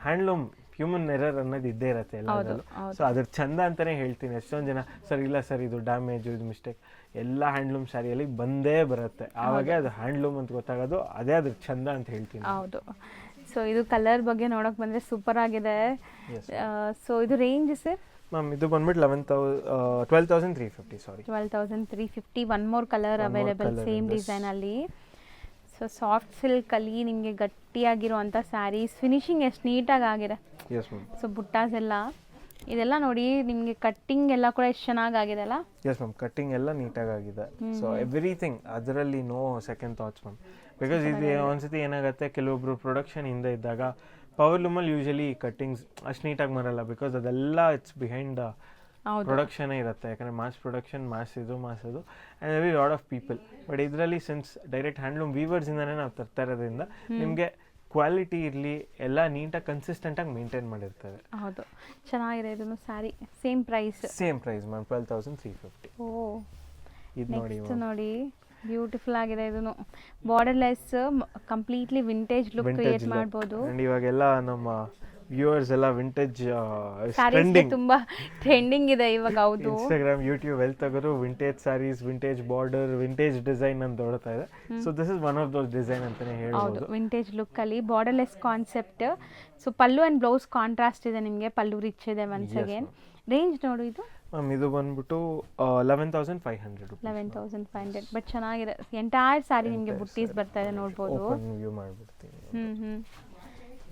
ಹ್ಯಾಂಡ್ಲೂಮ್ ಹ್ಯೂಮನ್ ಎರರ್ ಅನ್ನೋದು ಇದ್ದೇ ಇರುತ್ತೆ ಎಲ್ಲದರಲ್ಲೂ. ಸೊ ಅದ್ರ ಚಂದ ಅಂತಾನೆ ಹೇಳ್ತೀನಿ. ಎಷ್ಟೊಂದು ಜನ ಸರ್ ಇಲ್ಲ ಸರ್ ಇದು ಡ್ಯಾಮೇಜು, ಇದು ಮಿಸ್ಟೇಕ್, ಎಲ್ಲ ಹ್ಯಾಂಡ್ಲೂಮ್ ಸ್ಯಾರಿಯಲ್ಲಿ ಬಂದೇ ಬರುತ್ತೆ. ಆವಾಗ ಅದು ಹ್ಯಾಂಡ್ಲೂಮ್ ಅಂತ ಗೊತ್ತಾಗೋದು, ಅದೇ ಅದ್ರ ಚಂದ ಅಂತ ಹೇಳ್ತೀನಿ. ಹೌದು. ಸೊ ಇದು ಕಲರ್ ಬಗ್ಗೆ ನೋಡಕ್ ಬಂದ್ರೆ ಸೂಪರ್ ಆಗಿದೆ. ಸೊ ಇದು ರೇಂಜ್ ಸರ್ ಮ್ಯಾಮ್ ಇದು ಬಂದ್ಬಿಟ್ಟು 12,350. ಸಾರಿ 12,350. One more colour available same design ಅಲ್ಲಿ. ಸೊ ಸಾಫ್ಟ್ ಸಿಲ್ಕ್ ಅಲ್ಲಿ ನಿಮಗೆ ಗಟ್ಟಿಯಾಗಿರುವಂಥ ಸ್ಯಾರೀಸ್, ಫಿನಿಶಿಂಗ್ ಎಷ್ಟು ನೀಟಾಗಿ ಆಗಿದೆ. ಸೊ ಬುಟ್ಟಾಸ್ ಎಲ್ಲ ಇದೆಲ್ಲ ನೋಡಿ ನಿಮಗೆ ಕಟ್ಟಿಂಗ್ ಎಲ್ಲ ಕೂಡ ಎಷ್ಟು ಚೆನ್ನಾಗಿದೆ ಅಲ್ಲ. ಎಸ್ ಮ್ಯಾಮ್, ಕಟ್ಟಿಂಗ್ ಎಲ್ಲ ನೀಟಾಗಿ ಆಗಿದೆ. ಸೊ ಎವ್ರಿಥಿಂಗ್ ಅದರಲ್ಲಿ no second thoughts ma'am. Because ಇದು ಒಂದ್ಸತಿ ಏನಾಗುತ್ತೆ, ಕೆಲವೊಬ್ರು ಪ್ರೊಡಕ್ಷನ್ ಹಿಂದೆ ಇದ್ದಾಗ ಪವರ್ ಲೂಮಲ್ಲಿ ಯೂಶಲಿ ಕಟ್ಟಿಂಗ್ಸ್ ಅಷ್ಟು ನೀಟಾಗಿ ಬರಲ್ಲ. ಬಿಕಾಸ್ ಅದೆಲ್ಲ ಇಟ್ಸ್ ಬಿಹೈಂಡ್ ಪ್ರೊಡಕ್ಷನೇ ಇರುತ್ತೆ. ಯಾಕಂದರೆ ಮಾಸ್ ಪ್ರೊಡಕ್ಷನ್, ಮಾಸ್ ಅದು and very lot of people. But ಇದರಲ್ಲಿ ಸಿನ್ಸ್ ಡೈರೆಕ್ಟ್ ಹ್ಯಾಂಡ್ಲೂಮ್ ವೀವರ್ಸಿಂದನೇ ನಾವು ತರ್ತಾ ಇರೋದ್ರಿಂದ ನಿಮಗೆ ಕ್ವಾಲಿಟಿ ಇರಲಿ ಎಲ್ಲ ನೀಟಾಗಿ ಕನ್ಸಿಸ್ಟೆಂಟಾಗಿ ಮೇಂಟೈನ್ ಮಾಡಿರ್ತಾರೆ. ಹೌದು, ಚೆನ್ನಾಗಿದೆ. ಇದನ್ನು ಸ್ಯಾರಿ ಸೇಮ್ ಪ್ರೈಸ್ ಮ್ಯಾಮ್ 12,350. ಓ ಇದು ನೋಡಿ ಬ್ಯೂಟಿಫುಲ್ ಆಗಿದೆ. ಇದನ್ನು borderless completely vintage look create ಮಾಡಬಹುದು. ಅಂಡ್ ಇವಾಗೆಲ್ಲ ನಮ್ಮ ವ್ಯೂವರ್ಸ್ ಎಲ್ಲ ವಿಂಟೇಜ್ ತುಂಬಾ ಟ್ರೆಂಡಿಂಗ್ ಇದೆ ಇವಾಗ. ಹೌದು, ಇನ್ಸ್ಟಾಗ್ರಾಮ್, ಯೂಟ್ಯೂಬ್ ಎಲ್ಲಿ ತಗೋರು vintage saris, vintage border, vintage design ಅಂತ ಹೊರಡ್ತಾ ಇದೆ. So this is one of those design ಅಂತಾನೆ ಹೇಳ್ಬೋದು. ವಿಂಟೇಜ್ ಲುಕ್ ಅಲ್ಲಿ borderless concept. So pallu and blouse contrast ಇದೆ ನಿಮಗೆ, ಪಲ್ಲು ರಿಚ್ ಇದೆ. ಒನ್ಸ್ ಅಗೇನ್ ರೇಂಜ್ ನೋಡು ಇದು ಮ್ಯಾಮ್. ಇದು ಬಂದ್ಬಿಟ್ಟು 11,500. 11,500. ಬಟ್ ಚೆನ್ನಾಗಿದೆ. ಎಂಟೈರ್ ಸ್ಯಾರಿ ನಿಮಗೆ ಬುಟ್ಟೀಸ್ ಬರ್ತಾ ಇದೆ ನೋಡ್ಬೋದು. ವ್ಯೂ ಮಾಡ್ಬಿಡ್ತೀನಿ.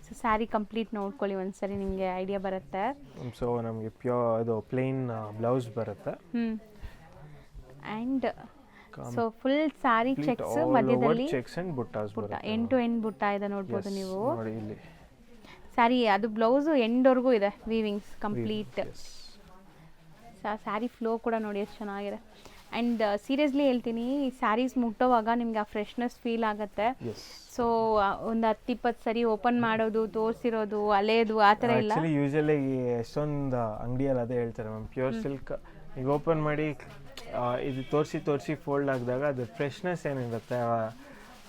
ಸೊ ಸ್ಯಾರಿ ಕಂಪ್ಲೀಟ್ ನೋಡ್ಕೊಳ್ಳಿ ಒಂದ್ಸರಿ, ನಿಮಗೆ ಐಡಿಯಾ ಬರುತ್ತೆ. ಸೊ ನಮಗೆ ಪ್ಯೂರ್ ಅದು ಪ್ಲೇನ್ ಬ್ಲೌಸ್ ಬರುತ್ತೆ. And so full saree checks, ಮಧ್ಯದಲ್ಲಿ ಚೆಕ್ಸ್ ಅಂಡ್ ಬುಟ್ಟಾಸ್ ಬರುತ್ತೆ. ಎಂಡ್ ಟು ಎಂಡ್ ಬುಟ್ಟ ಇದೆ ನೋಡ್ಬೋದು ನೀವು. ಸ್ಯಾರಿ ಅದು ಬ್ಲೌಸ್ ಎಂಡ್ವರೆಗೂ ಇದೆ ವೀವಿಂಗ್ಸ್ ಕಂಪ್ಲೀಟ್. ಸ್ಯಾರಿ ಫ್ಲೋ ಕೂಡ ನೋಡಿ ಎಷ್ಟು ಚೆನ್ನಾಗಿದೆ. ಆ್ಯಂಡ್ ಸೀರಿಯಸ್ಲಿ ಹೇಳ್ತೀನಿ, ಸ್ಯಾರೀಸ್ ಮುಟ್ಟೋವಾಗ ನಿಮ್ಗೆ ಆ ಫ್ರೆಶ್ನೆಸ್ ಫೀಲ್ ಆಗುತ್ತೆ. ಸೊ ಒಂದು 10-20 ಸರಿ ಓಪನ್ ಮಾಡೋದು, ತೋರಿಸಿರೋದು, ಅಲೆಯೋದು ಆ ಥರ ಇಲ್ಲ. ಯೂಶಲಿ ಎಷ್ಟೊಂದು ಅಂಗಡಿಯಲ್ಲಿ ಅದೇ ಹೇಳ್ತಾರೆ ಮ್ಯಾಮ್, ಪ್ಯೂರ್ ಸಿಲ್ಕ್ ಈಗ ಓಪನ್ ಮಾಡಿ ಇದು ತೋರಿಸಿ ಫೋಲ್ಡ್ ಆಗಿದಾಗ ಅದ್ರ ಫ್ರೆಶ್ನೆಸ್ ಏನಿರುತ್ತೆ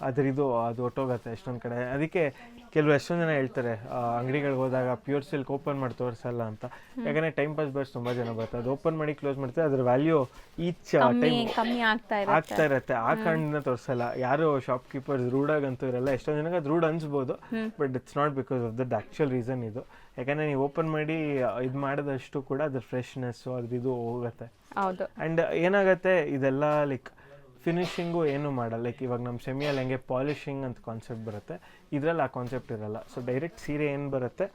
ಅದು ಹೊಟ್ಟೋಗುತ್ತೆ ಎಷ್ಟೊಂದು ಕಡೆ. ಅದಕ್ಕೆ ಎಷ್ಟೊಂದು ಜನ ಹೇಳ್ತಾರೆ ಅಂಗಡಿಗಳಿಗೆ ಹೋದಾಗ ಪ್ಯೂರ್ ಸಿಲ್ಕ್ ಓಪನ್ ಮಾಡಿ ತೋರಿಸಲ್ಲ ಅಂತ. ಯಾಕಂದರೆ ಟೈಮ್ ಪಾಸ್ ಬರ್ಸ್ ತುಂಬ ಜನ ಬರ್ತಾರೆ, ಅದು ಓಪನ್ ಮಾಡಿ ಕ್ಲೋಸ್ ಮಾಡ್ತಾರೆ, ಅದ್ರ ವ್ಯಾಲ್ಯೂ ಈಚ್ ಕಮ್ಮಿ ಆಗ್ತಾ ಇರುತ್ತೆ. ಆ ಕಾರಣದಿಂದ ತೋರಿಸಲ್ಲ. ಯಾರು ಶಾಪ್ ಕೀಪರ್ಸ್ ರೂಡಾಗಂತೂ ಇರಲ್ಲ. ಎಷ್ಟೊಂದು ಜನಕ್ಕೆ ಅದು ರೂಡ್ ಅನ್ಸ್ಬೋದು, but it's not because of that actual reason ಇದು. ಯಾಕಂದರೆ ನೀವು ಓಪನ್ ಮಾಡಿ ಇದು ಮಾಡಿದಷ್ಟು ಕೂಡ ಅದ್ರ ಫ್ರೆಶ್ನೆಸ್ಸು ಇದು ಹೋಗುತ್ತೆ. ಆ್ಯಂಡ್ ಏನಾಗುತ್ತೆ, ಇದೆಲ್ಲ ಲೈಕ್ ಫಿನಿಶಿಂಗು ಏನು ಮಾಡಲ್ಲ. ಲೈಕ್ ಇವಾಗ ನಮ್ಮ ಸೆಮಿಯಲ್ಲಿ ಹೆಂಗೆ ಪಾಲಿಶಿಂಗ್ ಅಂತ ಕಾನ್ಸೆಪ್ಟ್ ಬರುತ್ತೆ, ಇದರಲ್ಲಿ ಆ ಕಾನ್ಸೆಪ್ಟ್ ಇರಲ್ಲ. ಸೊ ಡೈರೆಕ್ಟ್ ಸೀರೆ ಏನು ಬರುತ್ತೆ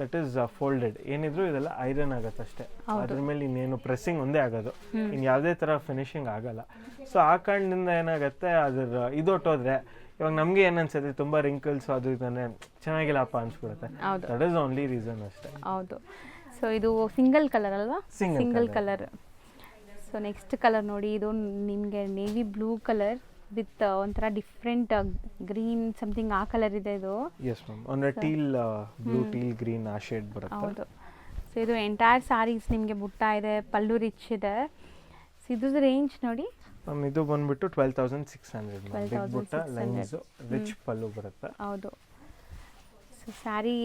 ದಟ್ ಈಸ್ ಫೋಲ್ಡೆಡ್. ಏನಿದ್ರು ಇದೆಲ್ಲ ಐರನ್ ಆಗುತ್ತೆ ಅಷ್ಟೇ. ಅದ್ರ ಮೇಲೆ ಇನ್ನೇನು ಪ್ರೆಸ್ಸಿಂಗ್ ಒಂದೇ ಆಗೋದು, ಇನ್ನು ಯಾವುದೇ ಥರ ಫಿನಿಶಿಂಗ್ ಆಗಲ್ಲ. ಸೊ ಆ ಕಾರಣದಿಂದ ಏನಾಗುತ್ತೆ, ಅದ್ರ ಇದು ಹೊಟ್ಟೋದ್ರೆ ಇವಾಗ ನಮಗೆ ಏನು ಅನ್ಸುತ್ತೆ ತುಂಬ ರಿಂಕಲ್ಸ್ ಅದು ಇದನ್ನೇ ಚೆನ್ನಾಗಿಲ್ಲಪ್ಪ ಅನ್ಸ್ಬಿಡುತ್ತೆ. ದಟ್ ಇಸ್ ಓನ್ಲಿ ರೀಸನ್ ಅಷ್ಟೇ. ಹೌದು. ಸೊ ಇದು ಸಿಂಗಲ್ ಕಲರ್ ಅಲ್ವಾ? Single colour. So next colour ನೋಡಿ, ಇದು ನಿಮಗೆ ನೇವಿ ಬ್ಲೂ ಕಲರ್ ವಿತ್ ಒಂಥರ ಡಿಫ್ರೆಂಟ್ ಗ್ರೀನ್ ಸಮಥಿಂಗ್ ಆ ಕಲರ್ ಇದೆ ಇದು. ಎಸ್ ಮ್ಯಾಮ್, ಅಂದರೆ ಟೀಲ್ ಬ್ಲೂ ಟೀಲ್ ಗ್ರೀನ್ ಆ ಶೇಡ್ ಬರುತ್ತೆ. ಹೌದು. ಸೊ ಇದು ಎಂಟೈರ್ ಸಾರೀಸ್ ನಿಮಗೆ ಬುಟ್ಟ ಇದೆ, ಪಲ್ಲು ರಿಚ್ ಇದೆ. ಸೊ ಇದು ರೇಂಜ್ ನೋಡಿ ಮ್ಯಾಮ್, ಇದು ಬಂದ್ಬಿಟ್ಟು 12,600 ಬಿಗ್ ಬುಟ್ಟ ಲೈನ್ಸ್ ರಿಚ್ ಪಲ್ಲು ಬರುತ್ತೆ. ಹೌದು. ಸೊ ಸ್ಯಾರಿ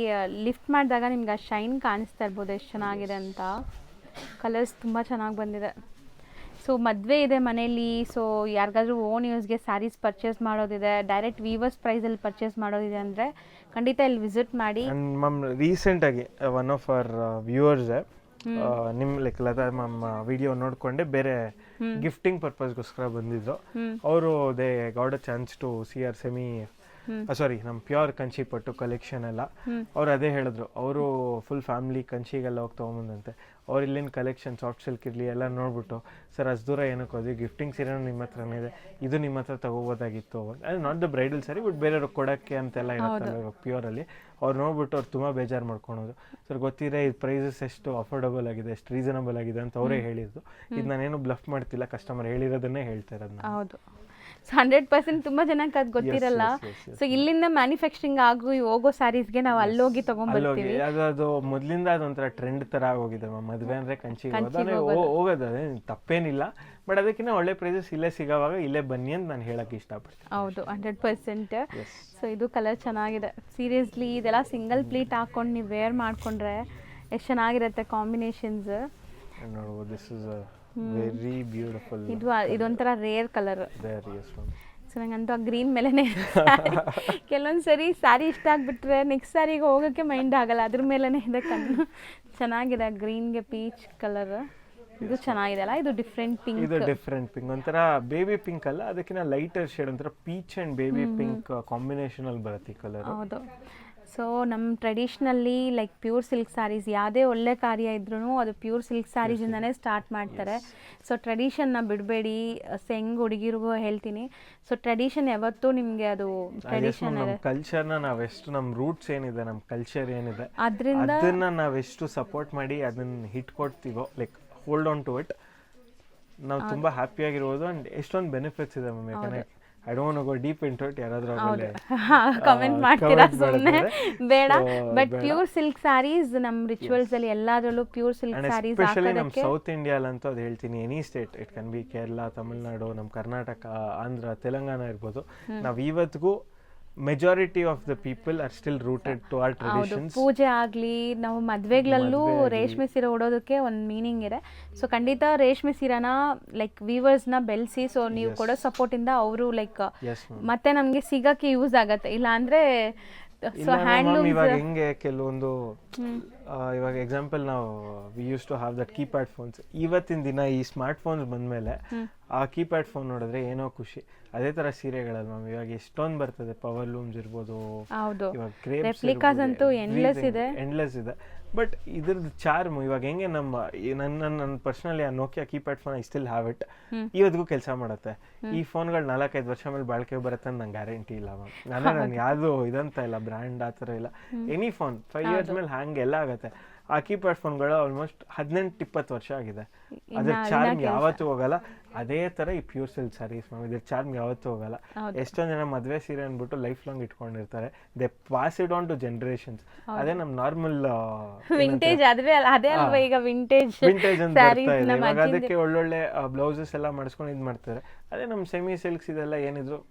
ಲಿಫ್ಟ್ ಮಾಡಿದಾಗ ನಿಮ್ಗೆ ಆ ಶೈನ್ ಕಾಣಿಸ್ತಾ ಇರ್ಬೋದು ಎಷ್ಟು ಚೆನ್ನಾಗಿದೆ ಅಂತ. ಕಲರ್ಸ್ ತುಂಬ ಚೆನ್ನಾಗಿ ಬಂದಿದೆ. ಸೊ ಮದುವೆ ಇದೆ ಮನೇಲಿ, ಸೊ ಯಾರಿಗಾದ್ರೂ ಓನ್ ಯೂಸ್ಗೆ ಸ್ಯಾರೀಸ್ ಪರ್ಚೇಸ್ ಮಾಡೋದಿದೆ, ಡೈರೆಕ್ಟ್ ವೀವರ್ಸ್ ಪ್ರೈಸಲ್ಲಿ ಪರ್ಚೇಸ್ ಮಾಡೋದಿದೆ ಅಂದರೆ ಖಂಡಿತ ಇಲ್ಲಿ ವಿಸಿಟ್ ಮಾಡಿ. ಮ್ಯಾಮ್ ರೀಸೆಂಟಾಗಿ ಒನ್ ಆಫ್ ಅವರ್ ವ್ಯೂವರ್ಸ್ ನಿಮ್ಮ ಲೈಕ್ ಲತಾ ಮ್ಯಾಮ್ ವಿಡಿಯೋ ನೋಡಿಕೊಂಡೆ ಬೇರೆ ಗಿಫ್ಟಿಂಗ್ ಪರ್ಪಸ್ಗೋಸ್ಕರ ಬಂದಿದ್ರು. ಅವರು they got a chance to see our semi sari ನಮ್ಮ ಪ್ಯೂರ್ ಕಂಚಿ ಪಟ್ಟು ಕಲೆಕ್ಷನ್ ಎಲ್ಲ. ಅವ್ರು ಅದೇ ಹೇಳಿದ್ರು, ಅವರು ಫುಲ್ ಫ್ಯಾಮಿಲಿ ಕಂಚಿಗೆಲ್ಲ ಹೋಗಿ ತೊಗೊಂಬಂದಂತೆ. ಅವ್ರು ಇಲ್ಲಿನ ಕಲೆಕ್ಷನ್ ಸಾಫ್ಟ್ ಸಿಲ್ಕ್ ಇರಲಿ ಎಲ್ಲ ನೋಡ್ಬಿಟ್ಟು, ಸರ್ ಅಷ್ಟು ದೂರ ಏನಕ್ಕೆ ಹೋದ್ವಿ, ಗಿಫ್ಟಿಂಗ್ ಸೀರೆನೂ ನಿಮ್ಮ ಹತ್ರನೇ ಇದೆ, ಇದು ನಿಮ್ಮ ಹತ್ರ ತೊಗೋಬೋದಾಗಿತ್ತು. ಅದು not the bridal sari but ಬೇರೆಯವ್ರಿಗೆ ಕೊಡೋಕ್ಕೆ ಅಂತೆಲ್ಲ ಇರುತ್ತಲ್ಲ ಇವಾಗ ಪ್ಯೂರಲ್ಲಿ. ಅವ್ರು ನೋಡ್ಬಿಟ್ಟು ಅವ್ರು ತುಂಬ ಬೇಜಾರು ಮಾಡ್ಕೊಳೋದು. ಸರ್ ಗೊತ್ತಿದೆ ಇದು ಪ್ರೈಸಸ್ ಎಷ್ಟು ಅಫೋರ್ಡಬಲ್ ಆಗಿದೆ, ಎಷ್ಟು ರೀಸನಬಲ್ ಆಗಿದೆ ಅಂತ ಅವರೇ ಹೇಳಿದ್ದು. ಇದು ನಾನೇನು ಬ್ಲಫ್ ಮಾಡ್ತಿಲ್ಲ, ಕಸ್ಟಮರ್ ಹೇಳಿರೋದನ್ನೇ ಹೇಳ್ತಾ ಇರೋದು. ಹೌದು. ಸೊ 100% ತುಂಬ ಜನಕ್ಕೆ ಅದು ಗೊತ್ತಿರಲ್ಲ. ಸೊ ಇಲ್ಲಿಂದ ಮ್ಯಾನುಫ್ಯಾಕ್ಚರಿಂಗ್ ಆಗಿ ಹೋಗೋ ಸ್ಯಾರೀಸ್ಗೆ ನಾವು ಅಲ್ಲೋಗಿ ತೊಗೊಂಡ್ಬರ್ತೀವಿ. ಅದು ಮೊದಲಿಂದ ಅದೊಂಥರ ಟ್ರೆಂಡ್ ಥರ ಆಗೋಗಿದೆ. ಮದುವೆ ಅಂದರೆ ಕಂಚಿಗೆ ಹೋಗೋದು ಅದೇ ತಪ್ಪೇನಿಲ್ಲ. ಬಟ್ ಅದಕ್ಕಿಂತ ಒಳ್ಳೆ ಪ್ರೈಸಸ್ ಇಲ್ಲೇ ಸಿಗೋವಾಗ ಇಲ್ಲೇ ಬನ್ನಿ ಅಂತ ನಾನು ಹೇಳಕ್ಕೆ ಇಷ್ಟಪಡ್ತೀನಿ. ಹೌದು, 100%. ಸೊ ಇದು ಕಲರ್ ಚೆನ್ನಾಗಿದೆ. ಸೀರಿಯಸ್ಲಿ ಇದೆಲ್ಲ ಸಿಂಗಲ್ ಪ್ಲೀಟ್ ಹಾಕೊಂಡು ನೀವು ವೇರ್ ಮಾಡಿಕೊಂಡ್ರೆ ಎಷ್ಟು ಚೆನ್ನಾಗಿರುತ್ತೆ ಕಾಂಬಿನೇಷನ್ಸ್. ನೋಡ್ಬೋದು, ದಿಸ್ ಇಸ್ ವೆರಿ ಬ್ಯೂಟಿಫುಲ್. ಇದೊಂಥರ ರೇರ್ ಕಲರ್. ಸೊ ನಂಗಂತೂ ಆ ಗ್ರೀನ್ ಮೇಲೇ ಕೆಲವೊಂದು ಸರಿ ಸ್ಯಾರಿ ಇಷ್ಟ ಆಗಿಬಿಟ್ರೆ ನೆಕ್ಸ್ಟ್ ಸ್ಯಾರಿಗೆ ಹೋಗೋಕ್ಕೆ ಮೈಂಡ್ ಆಗಲ್ಲ, ಅದ್ರ ಮೇಲೇ ಇದೆ ಕಣ್ಣು. ಚೆನ್ನಾಗಿದೆ ಗ್ರೀನ್ಗೆ ಪೀಚ್ ಕಲರ್. ಇದು ಚೆನ್ನಾಗಿದೆ ಅಲ್ಲ, ಇದು ಡಿಫ್ರೆಂಟ್ ಪಿಂಕ್. ಇದು ಡಿಫ್ರೆಂಟ್ ಪಿಂಕ್, ಒಂಥರ ಬೇಬಿ ಪಿಂಕ್ ಅಲ್ಲ, ಅದಕ್ಕಿಂತ ಲೈಟರ್ ಶೇಡ್, ಒಂಥರ peach and baby pink combination ಅಲ್ಲಿ ಬರುತ್ತೆ ಈ ಕಲರ್. ಹೌದು. ಸೊ ನಮ್ಮ ಟ್ರೆಡಿಷ್ನಲ್ಲಿ ಲೈಕ್ ಪ್ಯೂರ್ ಸಿಲ್ಕ್ ಸ್ಯಾರೀಸ್ ಯಾವುದೇ ಒಳ್ಳೆ ಕಾರ್ಯ ಇದ್ರೂ ಅದು ಪ್ಯೂರ್ ಸಿಲ್ಕ್ ಸ್ಯಾರೀಸಿಂದನೇ ಸ್ಟಾರ್ಟ್ ಮಾಡ್ತಾರೆ. ಸೊ ಟ್ರೆಡಿಷನ್ನ ಬಿಡಬೇಡಿ. ಹೆಂಗೆ ಹುಡುಗಿರಿಗೂ ಹೇಳ್ತೀನಿ, ಸೊ ಟ್ರೆಡಿಷನ್ ಯಾವತ್ತೂ ನಿಮಗೆ ಅದು ಟ್ರೆಡಿಷನ್ ಕಲ್ಚರ್ನ ನಾವೆಷ್ಟು, ನಮ್ಮ ರೂಟ್ಸ್ ಏನಿದೆ, ನಮ್ಮ ಕಲ್ಚರ್ ಏನಿದೆ, ಅದನ್ನ ನಾವೆಷ್ಟು ಸಪೋರ್ಟ್ ಮಾಡಿ ಅದನ್ನ ಹಿಟ್ ಕೊಡ್ತೀವೋ, like hold on to it, ನಾವು ತುಂಬ ಹ್ಯಾಪಿಯಾಗಿರ್ಬೋದು. ಆ್ಯಂಡ್ ಎಷ್ಟೊಂದು ಬೆನಿಫಿಟ್ಸ್ ಇದೆ ಮ್ಯಾಮ್. ಯಾಕಂದರೆ I don't go deep into it, ಯಾರಾದರೂ ಕಮೆಂಟ್ ಮಾಡ್ತೀರಾ ಸುಮ್ಮನೆ ಬೇಡ. ಬಟ್ ಪ್ಯೂರ್ ಸಿಲ್ಕ್ ಸ್ಯಾರೀಸ್ ನಮ್ಮ ರಿಚುವಲ್ಸ್ ಅಲ್ಲಿ ಎಲ್ಲದರಲ್ಲೂ ಪ್ಯೂರ್ ಸಿಲ್ಕ್ ಸ್ಯಾರೀಸ್ ಎಸ್ಪೆಷಲಿ ನಮ್ಮ ಸೌತ್ ಇಂಡಿಯಾಲಂತೂ ಅದು ಹೇಳ್ತೀನಿ, any state, it can be Kerala, Tamil Nadu, ನಮ್ಮ ಕರ್ನಾಟಕ, ಆಂಧ್ರ, ತೆಲಂಗಾಣ ಇರ್ಬೋದು, ನಾವು ಇವತ್ತಿಗೂ majority of the people are still rooted to our traditions. ಪೂಜೆ ಆಗಲಿ, ನಾವು ಮದುವೆಗಳಲ್ಲೂ ರೇಷ್ಮೆ ಸೀರೆ ಉಡೋದಕ್ಕೆ ಒಂದು ಮೀನಿಂಗ್ ಇದೆ. ಸೊ ಖಂಡಿತ ರೇಷ್ಮೆ ಸೀರೆನ ಲೈಕ್ ವೀವರ್ಸ್ನ ಬೆಳೆಸಿ, ಸೊ ನೀವು ಕೊಡೋ ಸಪೋರ್ಟಿಂದ ಅವರು ಲೈಕ್ ಮತ್ತೆ ನಮಗೆ ಸಿಗೋಕ್ಕೆ ಯೂಸ್ ಆಗತ್ತೆ. ಇಲ್ಲ ಅಂದರೆ ಸೊ ಹ್ಯಾಂಡ್ಲೂಮ್ ಇವಾಗ ಹೆಂಗೆ ಕೆಲವೊಂದು ಇವಾಗ ಎಕ್ಸಾಂಪಲ್ ನಾವು we use to have that keypad phones. ಇವತ್ತಿನ ದಿನ ಈ ಸ್ಮಾರ್ಟ್ ಫೋನ್ಸ್ ಬಂದಮೇಲೆ ಆ ಕೀಪ್ಯಾಡ್ ಫೋನ್ ನೋಡಿದ್ರೆ ಏನೋ ಖುಷಿ. ಅದೇ ಥರ ಸೀರೆಗಳಲ್ಲಿ ಮ್ಯಾಮ್ ಇವಾಗ ಎಷ್ಟೊಂದು ಬರ್ತದೆ, ಪವರ್ ಲೂಮ್ಸ್ ಇರ್ಬೋದು, ಇವಾಗ ರೆಪ್ಲಿಕಾಸ್ ಅಂತೂ ಎಂಡ್ಲೆಸ್ ಇದೆ. ಬಟ್ ಇದ್ರದ್ದು ಚಾರ್ಮ್ ಇವಾಗ ಹೆಂಗೆ ನನ್ನ ಪರ್ಸನಲಿ ಆ Nokia keypad phone I still have it, ಇವತ್ತಿಗೂ ಕೆಲಸ ಮಾಡುತ್ತೆ. ಈ ಫೋನ್ಗಳು 4-5 ವರ್ಷ ಮೇಲೆ ಬಾಳಿಕೆ ಬರುತ್ತೆ ಅಂತ ನಂಗೆ ಗ್ಯಾರಂಟಿ ಇಲ್ಲ ಮ್ಯಾಮ್. ನಾನು ಯಾವುದು ಇದಂತ ಇಲ್ಲ, ಬ್ರ್ಯಾಂಡ್ ಆ ಥರ ಇಲ್ಲ. ಎನಿ ಫೋನ್ 5 ಇಯರ್ಸ್ ಮೇಲೆ ಹ್ಯಾಂಗೆ ಎಲ್ಲ ಆಗುತ್ತೆ. ಆ ಕೀಪ್ಯಾಡ್ ಫೋನ್ಗಳು ಆಲ್ಮೋಸ್ಟ್ 18-20 ವರ್ಷ ಆಗಿದೆ. ಅದ್ರ ಚಾರ್ಮ್ ಯಾವತ್ತೂ ಹೋಗಲ್ಲ. ಅದೇ ಥರ ಈ ಪ್ಯೂರ್ ಸಿಲ್ಕ್ ಸ್ಯಾರೀಸ್ ಮ್ಯಾಮ್, ಇದ್ರ ಚಾರ್ಮ್ ಯಾವತ್ತೂ ಹೋಗಲ್ಲ. ಎಷ್ಟೊಂದು ಜನ ಮದುವೆ ಸೀರೆ ಅಂದ್ಬಿಟ್ಟು ಲೈಫ್ ಲಾಂಗ್ ಇಟ್ಕೊಂಡಿರ್ತಾರೆ. They pass it on to generations. ಅದೇ ನಮ್ಮ ನಾರ್ಮಲ್ ವಿಂಟೇಜ್ ಅದೇ ಅಲ್ವಾ ಈಗ ವಿಂಟೇಜ್ ಅಂತ ಬರ್ತಾ ಇದೆ ಇವಾಗ. ಅದಕ್ಕೆ ಒಳ್ಳೊಳ್ಳೆ ಬ್ಲೌಸಸ್ ಎಲ್ಲ ಮಾಡಿಸ್ಕೊಂಡು ಇದು ಮಾಡ್ತಾರೆ. ಅದೇ ನಮ್ಮ ಸೆಮಿ ಸಿಲ್ಕ್ಸ್ ಇದೆಲ್ಲ ಏನಿದ್ರು.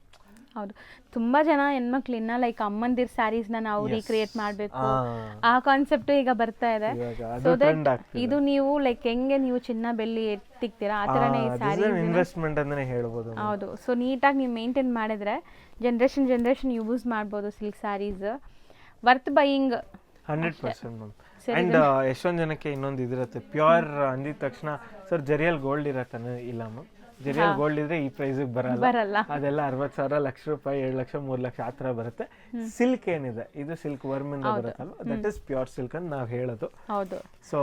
ಹೌದು, ತುಂಬ ಜನ ಹೆಣ್ಮಕ್ಳು ಇನ್ನ ಲೈಕ್ ಅಮ್ಮಂದಿರ್ ಸ್ಯಾರೀಸ್ನ ನಾವು ರೀಕ್ರಿಯೇಟ್ ಮಾಡಬೇಕು ಆ ಕಾನ್ಸೆಪ್ಟ್ ಈಗ ಬರ್ತಾ ಇದೆ. ಸೊ ದಟ್ ಇದು ನೀವು ಲೈಕ್ ಹೆಂಗೆ ನೀವು ಚಿನ್ನ ಬೆಳ್ಳಿ ಎತ್ತಿಕ್ತೀರಾ ಆ ಥರನೇ ಈ ಸ್ಯಾರೀಸ್ ಇನ್ವೆಸ್ಟ್ಮೆಂಟ್ ಅಂತಾನೆ ಹೇಳ್ಬೋದು. ಹೌದು. ಸೊ ನೀಟಾಗಿ ನೀವು ಮೇಂಟೈನ್ ಮಾಡಿದ್ರೆ ಜನರೇಷನ್ ಯೂಸ್ ಮಾಡ್ಬೋದು silk sarees. Worth buying 100% ma'am. And ಎಷ್ಟೊಂದು ಜನಕ್ಕೆ ಇನ್ನೊಂದು ಇದಿರುತ್ತೆ, ಪ್ಯೂರ್ ಅಂದಿದ ತಕ್ಷಣ ಸರ್ ಜರಿಯಲ್ಲಿ ಗೋಲ್ಡ್ ಇರತ್ತೆ ಇಲ್ಲ ಮ್ಯಾಮ್. ಜೆರಿಯಲ್ ಗೋಲ್ಡ್ ಇದ್ರೆ ಈ ಪ್ರೈಸಿಗೆ ಬರಲ್ಲ. ಅದೆಲ್ಲ 60,000, ಲಕ್ಷ ರೂಪಾಯಿ, 7 ಲಕ್ಷ, 3 ಲಕ್ಷ ಆ ಥರ ಬರುತ್ತೆ. ಸಿಲ್ಕ್ ಏನಿದೆ ಇದು ಸಿಲ್ಕ್ ವರ್ಮಿಂದ ಬರುತ್ತಲ್ವ, ದಟ್ ಇಸ್ ಪ್ಯೂರ್ ಸಿಲ್ಕ್ ಅಂತ ನಾವು ಹೇಳೋದು. ಹೌದು. ಸೊ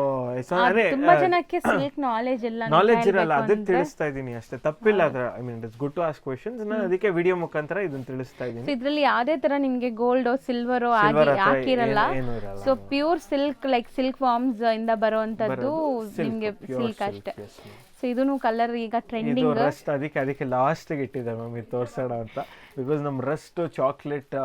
ತುಂಬಾ ಜನಕ್ಕೆ ಸಿಲ್ಕ್ ನಾಲೆಜ್ ಇರಲ್ಲ, ಅದಕ್ಕೆ ತಿಳಿಸ್ತಾ ಇದೀನಿ ಅಷ್ಟೇ, ತಪ್ಪಿಲ್ಲ ಅದ್ರ. I mean it's good to ask questions. ನಾನು ಅದಕ್ಕೆ ವಿಡಿಯೋ ಮುಖಾಂತರ ಇದನ್ನ ತಿಳಿಸ್ತಾ ಇದೀನಿ. ಇದ್ರಲ್ಲಿ ಯಾವ್ದೇ ತರ ನಿಮ್ಗೆ ಗೋಲ್ಡ್ ಸಿಲ್ವರ್ ಹಾಕಿರಲ್ಲ. So pure silk, like silk worms ಇಂದ ಬರುವಂತದ್ದು ನಿಮ್ಗೆ ಸಿಲ್ಕ್ ಅಷ್ಟೇ. ಸೊ ಇದೂನು ಕಲರ್ ಈಗ ಟ್ರೆಂಡಿಂಗ್. ರಸ್ಟ್ ಅದಕ್ಕೆ ಲಾಸ್ಟ್ ಇಟ್ಟಿದ್ದಾರೆ ಮ್ಯಾಮ್, ಇದು ತೋರ್ಸೋಣ ಅಂತ. ಬಿಕಾಸ್ ನಮ್ಮ ರಸ್ಟ್ ಚಾಕ್ಲೇಟ್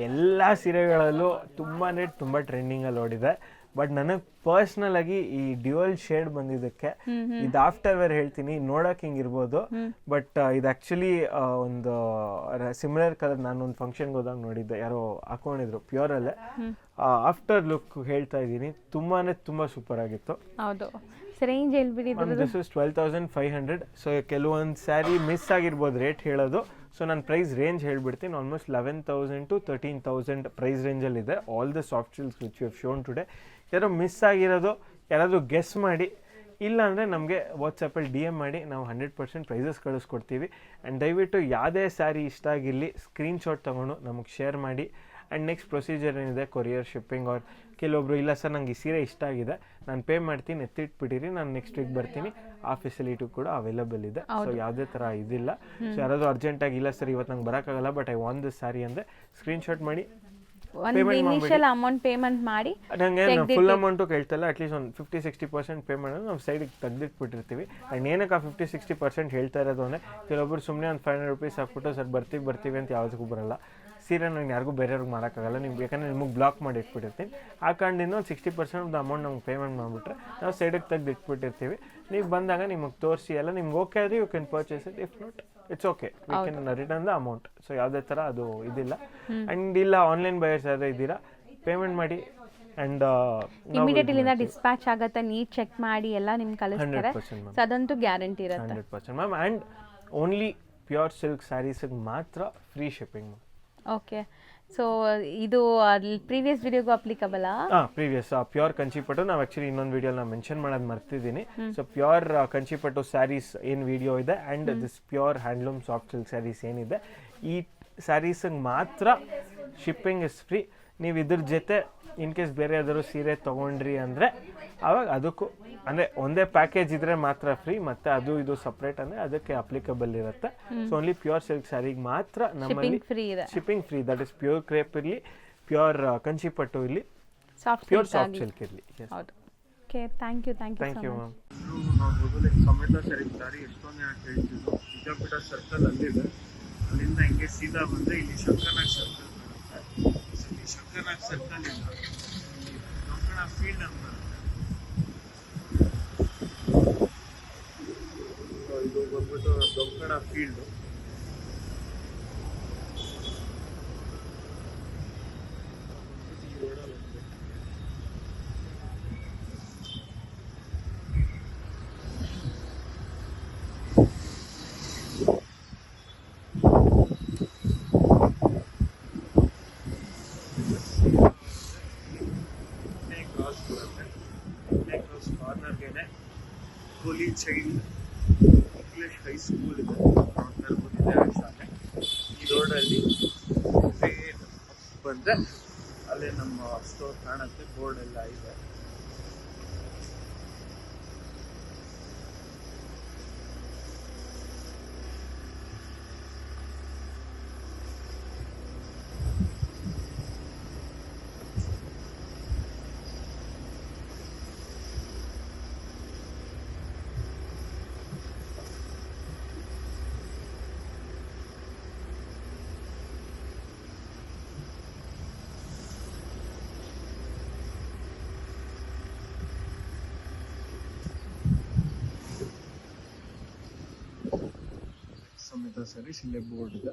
ಎಲ್ಲ ಸೀರೆಗಳಲ್ಲೂ ತುಂಬಾ ಟ್ರೆಂಡಿಂಗ್ ಅಲ್ಲಿ ಓಡಿದೆ. ಬಟ್ ನನಗೆ ಪರ್ಸ್ನಲ್ ಆಗಿ ಈ ಡ್ಯುಯಲ್ ಶೇಡ್ ಬಂದಿದ್ದಕ್ಕೆ ಇದು ಆಫ್ಟರ್ ವೇರ್ ಹೇಳ್ತೀನಿ, ನೋಡಕ್ ಹಿಂಗ್ ಇರ್ಬೋದು, ಬಟ್ ಇದು ಆಕ್ಚುಲಿ ಒಂದು ಸಿಮಿಲರ್ ಕಲರ್ ನಾನು ಒಂದು ಫಂಕ್ಷನ್ಗೆ ಹೋದಾಗ ನೋಡಿದ್ದೆ, ಯಾರೋ ಹಾಕೊಂಡಿದ್ರು ಪ್ಯೂರ್ ಅಲ್ಲೇ. ಆಫ್ಟರ್ ಲುಕ್ ಹೇಳ್ತಾ ಇದ್ದೀನಿ, ತುಂಬಾ ಸೂಪರ್ ಆಗಿತ್ತು. ಹೌದು. ರೇಂಜ್ ಹೇಳ್ಬಿಡಿ. This is 12,500. ಸೊ ಕೆಲವೊಂದು ಸ್ಯಾರಿ ಮಿಸ್ ಆಗಿರ್ಬೋದು ರೇಟ್ ಹೇಳೋದು. ಸೊ ನಾನು ಪ್ರೈಸ್ ರೇಂಜ್ ಹೇಳ್ಬಿಡ್ತೀನಿ. ಆಲ್ಮೋಸ್ಟ್ 11,000 to 13,000 ಪ್ರೈಸ್ ರೇಂಜಲ್ಲಿದೆ all the soft silks which you have shown today. ಯಾರೋ ಮಿಸ್ ಆಗಿರೋದು ಯಾರಾದರೂ ಗೆಸ್ ಮಾಡಿ, ಇಲ್ಲ ಅಂದರೆ ನಮಗೆ ವಾಟ್ಸಪ್ಪಲ್ಲಿ DM ಮಾಡಿ, ನಾವು 100% ಪ್ರೈಸಸ್ ಕಳಿಸ್ಕೊಡ್ತೀವಿ. ಆ್ಯಂಡ್ ದಯವಿಟ್ಟು ಯಾವುದೇ ಸ್ಯಾರಿ ಇಷ್ಟ ಆಗಿರಲಿ ಸ್ಕ್ರೀನ್ಶಾಟ್ ತೊಗೊಂಡು ನಮಗೆ ಶೇರ್ ಮಾಡಿ. ಆ್ಯಂಡ್ ನೆಕ್ಸ್ಟ್ ಪ್ರೊಸೀಜರ್ ಏನಿದೆ, ಕೊರಿಯರ್, ಶಿಪ್ಪಿಂಗ್, ಆರ್ ಕೆಲವೊಬ್ರು ಇಲ್ಲ ಸರ್ ನಂಗೆ ಈ ಸೀರೆ ಇಷ್ಟ ಆಗಿದೆ, ನಾನು ಪೇ ಮಾಡ್ತೀನಿ, ಎತ್ತಿಟ್ಬಿಟ್ಟಿರಿ, ನಾನು ನೆಕ್ಸ್ಟ್ ವೀಕ್ ಬರ್ತೀನಿ, ಆ ಫೆಸಿಲಿಟಿ ಕೂಡ ಅವೈಲಬಲ್ ಇದೆ. ಸೊ ಯಾವುದೇ ಥರ ಇದಿಲ್ಲ. ಸೊ ಯಾರಾದರೂ ಅರ್ಜೆಂಟಾಗಿ ಇಲ್ಲ ಸರ್ ಇವತ್ತು ನಂಗೆ ಬರೋಕ್ಕಾಗಲ್ಲ but I want this sari ಅಂದರೆ ಸ್ಕ್ರೀನ್ಶಾಟ್ ಮಾಡಿ ಇನಿಷಿಯಲ್ ಅಮೌಂಟ್ ಪೇಮೆಂಟ್ ಮಾಡಿ. ನಂಗೆ ಫುಲ್ ಅಮೌಂಟು ಕೇಳ್ತಲ್ಲ, ಅಟ್ಲೀಸ್ಟ್ ಒಂದು 50-60% ಪೇ ಮಾಡೋದು ನಾವು ಸೈಡಿಗೆ ತೆಗೆದಿಟ್ಬಿಟ್ಟಿರ್ತೀವಿ. ಆ್ಯಂಡ್ ಏನಕ್ಕೆ ಆ 50-60% ಹೇಳ್ತಾ ಇರೋದು ಅಂದರೆ ಕೆಲವೊಬ್ಬರು ಸುಮ್ಮನೆ ಒಂದು 500 ರೂಪೀಸ್ ಹಾಕ್ಬಿಟ್ಟು ಸರ್ ಬರ್ತೀವಿ ಅಂತ ಯಾವುದಕ್ಕೂ ಬರಲ್ಲ. ಸೀರೆ ನಾನು ಯಾರಿಗೂ ಬೇರೆಯವ್ರಿಗೆ ಮಾಡೋಕ್ಕಾಗಲ್ಲ, ನಿಮ್ಗೆ ಬೇಕಂದ್ರೆ ನಿಮಗೆ ಬ್ಲಾಕ್ ಮಾಡಿ ಇಟ್ಬಿಟ್ಟಿರ್ತೀನಿ. ಆ ಕಾರಣದಿಂದ ಒಂದು 60% ಆಫ್ ದ ಅಮೌಂಟ್ ನಮ್ಗೆ ಪೇಮೆಂಟ್ ಮಾಡಿಬಿಟ್ರೆ ನಾವು ಸೈಡಿಗೆ ತೆಗೆದು ಇಟ್ಬಿಟ್ಟಿರ್ತೀವಿ. ನೀವು ಬಂದಾಗ ನಿಮಗೆ ತೋರಿಸಿ ಎಲ್ಲ ನಿಮ್ಗೆ ಓಕೆ ಆದರೆ you can purchase it, if not it's okay, we can return the amount. So ಯಾವುದೇ ಥರ ಅದು ಇದಿಲ್ಲ. ಆ್ಯಂಡ್ ಇಲ್ಲ ಆನ್ಲೈನ್ ಬಯರ್ಸ್ ಯಾರೇ ಇದ್ದೀರಾ ಪೇಮೆಂಟ್ ಮಾಡಿ ಆ್ಯಂಡ್ ಇಮಿಡಿಯೇಟ್ ಇಲ್ಲಿಂದ ಡಿಸ್ಪ್ಯಾಚ್ ಆಗುತ್ತೆ, ನೀಟ್ ಚೆಕ್ ಮಾಡಿ ಎಲ್ಲ ನಿಮ್ಗೆ ಕಳಿಸ್ತಾರೆ. 100% ಸೊ ಅದಂತೂ ಗ್ಯಾರಂಟಿ ಇರುತ್ತೆ. 100% ma'am. And only pure silk ಸ್ಯಾರೀಸಿಗೆ ಮಾತ್ರ ಫ್ರೀ ಶಿಪ್ಪಿಂಗ್. ಓಕೆ. ಸೊ ಇದು ಪ್ರೀವಿಯಸ್ ವಿಡಿಯೋಗೂ ಅಪ್ಲಿಕಬಲಾ? ಪ್ರೀವಿಯಸ್ ಪ್ಯೂರ್ ಕಂಚಿಪಟ್ಟು ನಾವು ಆಕ್ಚುಲಿ ಇನ್ನೊಂದು ವಿಡಿಯೋ ನಾನು ಮೆನ್ಷನ್ ಮಾಡೋದು ಮರ್ತಿದ್ದೀನಿ. ಸೊ ಪ್ಯೂರ್ ಕಂಚಿಪಟ್ಟು ಸ್ಯಾರೀಸ್ ಏನು ವಿಡಿಯೋ ಇದೆ and this pure handloom soft silk saris ಏನಿದೆ, ಈ ಸ್ಯಾರೀಸಿಗೆ ಮಾತ್ರ ಶಿಪ್ಪಿಂಗ್ ಇಸ್ ಫ್ರೀ. ನೀವು ಇದ್ರ ಜೊತೆ ಇನ್ ಕೇಸ್ ಬೇರೆ ಯಾವ್ದಾದ್ರು ಸೀರೆ ತೊಗೊಂಡ್ರಿ ಅಂದರೆ ಆವಾಗ ಅದಕ್ಕೂ ಅಂದರೆ ಒಂದೇ ಪ್ಯಾಕೇಜ್ ಇದ್ರೆ ಮಾತ್ರ ಫ್ರೀ, ಮತ್ತು ಅದು ಇದು ಸಪ್ರೇಟ್ ಅಂದರೆ ಅದಕ್ಕೆ ಅಪ್ಲಿಕಬಲ್ ಇರುತ್ತೆ. ಸೊ ಓನ್ಲಿ ಪ್ಯೂರ್ ಸಿಲ್ಕ್ ಸ್ಯಾರಿಗೆ ಮಾತ್ರ ನಮ್ಮಲ್ಲಿ shipping free. That is pure crepe ಇರಲಿ, ಪ್ಯೂರ್ ಕಂಚಿಪಟ್ಟು ಇರಲಿ, ಪ್ಯೂರ್ ಸಾಫ್ಟ್ ಸಿಲ್ಕ್ ಇರಲಿ. Okay, thank you ma'am. ನೋಡ್ಬೋದು ಲೈಕ್ ಸಮೇತ ಸರಿಗೆ ದಾರಿ ಎಷ್ಟೊಂದು ಯಾಕೆ ಹೇಳ್ತಿದ್ರು, ವಿದ್ಯಾಪೀಠ ಸರ್ಕಲ್ ಅಲ್ಲಿದೆ, ಅಲ್ಲಿಂದ ಹಿಂಗೆ ಸೀದಾ ಬಂದರೆ ಇಲ್ಲಿ ಶಂಕರನಾಗ್ ಸರ್ಕಲ್ ಬರುತ್ತೆ. ಸೊ ಈ ಶಂಕರನಾಗ್ ಸರ್ಕಲ್ ಇಂದ ದೊಂಕಣ ಫೀಲ್ಡ್ ಅಂತ ಬರುತ್ತೆ. ಇದು ಬಂದ್ಬಿಟ್ಟು ದೊಂಕಣ ಫೀಲ್ಡು. ಕಾರ್ನರ್ಗೆನೆ ಹೋಲಿ ಚೈಲ್ಡ್ ಇಂಗ್ಲಿಷ್ ಹೈಸ್ಕೂಲ್ ಇದೆ, ನೋಡ್ತಾ ಇರ್ಬೋದಿದೆ ಆ ಶಾಲೆ. ಈ ರೋಡಲ್ಲಿ ಬಂದರೆ ಅಲ್ಲೇ ನಮ್ಮ ಸ್ಟೋರ್ ಕಾಣುತ್ತೆ, ಬೋರ್ಡ್ ಎಲ್ಲ ಇದೆ. ಸಮೇತ ಸರಿ ಇಲ್ಲೇ ಬೋರ್ಡ್ ಇದೆ.